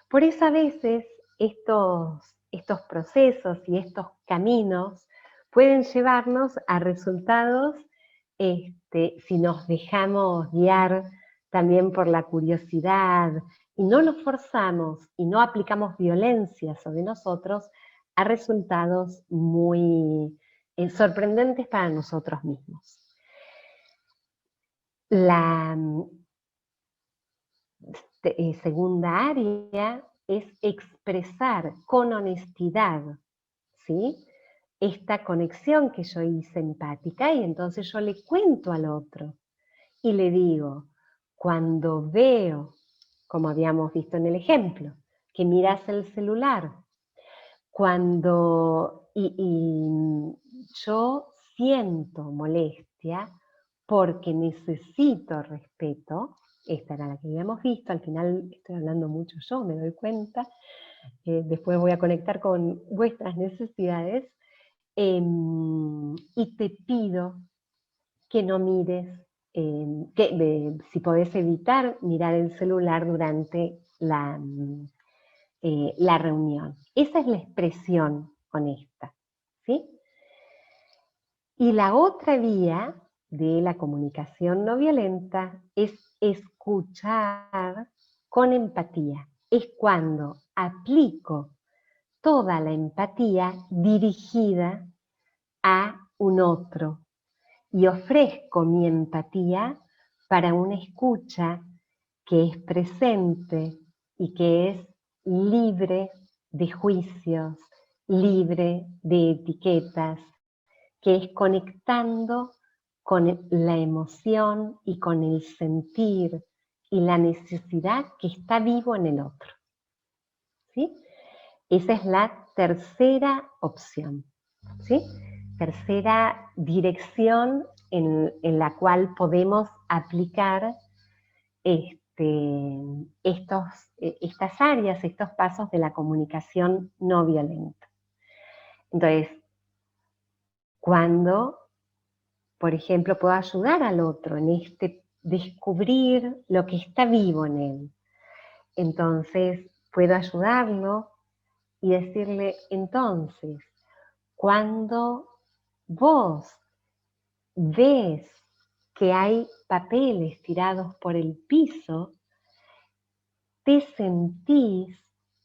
Por eso a veces estos procesos y estos caminos pueden llevarnos a resultados, si nos dejamos guiar también por la curiosidad y no nos forzamos y no aplicamos violencia sobre nosotros, a resultados muy sorprendentes para nosotros mismos. La segunda área es expresar con honestidad, ¿sí? Esta conexión que yo hice empática, y entonces yo le cuento al otro y le digo, cuando veo como habíamos visto en el ejemplo, que miras el celular. Cuando yo siento molestia porque necesito respeto, esta era la que habíamos visto, al final estoy hablando mucho yo, me doy cuenta, después voy a conectar con vuestras necesidades, y te pido que no mires, si podés evitar mirar el celular durante la reunión. Esa es la expresión honesta, ¿sí? Y la otra vía de la comunicación no violenta es escuchar con empatía. Es cuando aplico toda la empatía dirigida a un otro y ofrezco mi empatía para una escucha que es presente y que es libre de juicios, libre de etiquetas, que es conectando con la emoción y con el sentir y la necesidad que está vivo en el otro. ¿Sí? Esa es la tercera opción, ¿sí? Tercera dirección en la cual podemos aplicar estas áreas, estos pasos de la comunicación no violenta. Entonces, cuando, por ejemplo, puedo ayudar al otro en descubrir lo que está vivo en él, entonces puedo ayudarlo y decirle, entonces, cuando vos ves que hay papeles tirados por el piso, te sentís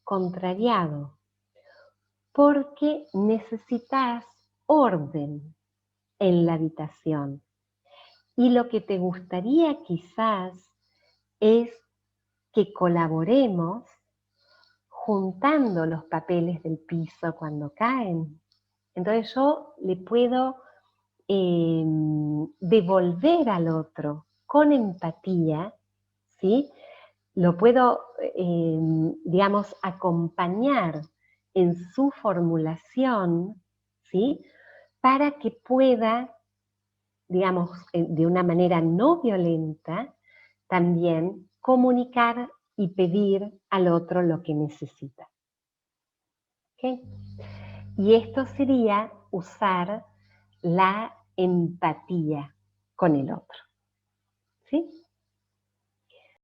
contrariado porque necesitas orden en la habitación. Y lo que te gustaría quizás es que colaboremos juntando los papeles del piso cuando caen. Entonces yo le puedo devolver al otro con empatía, ¿sí? Lo puedo, digamos, acompañar en su formulación, ¿sí? Para que pueda, digamos, de una manera no violenta, también comunicar y pedir al otro lo que necesita. ¿Okay? Y esto sería usar la empatía con el otro. ¿Sí?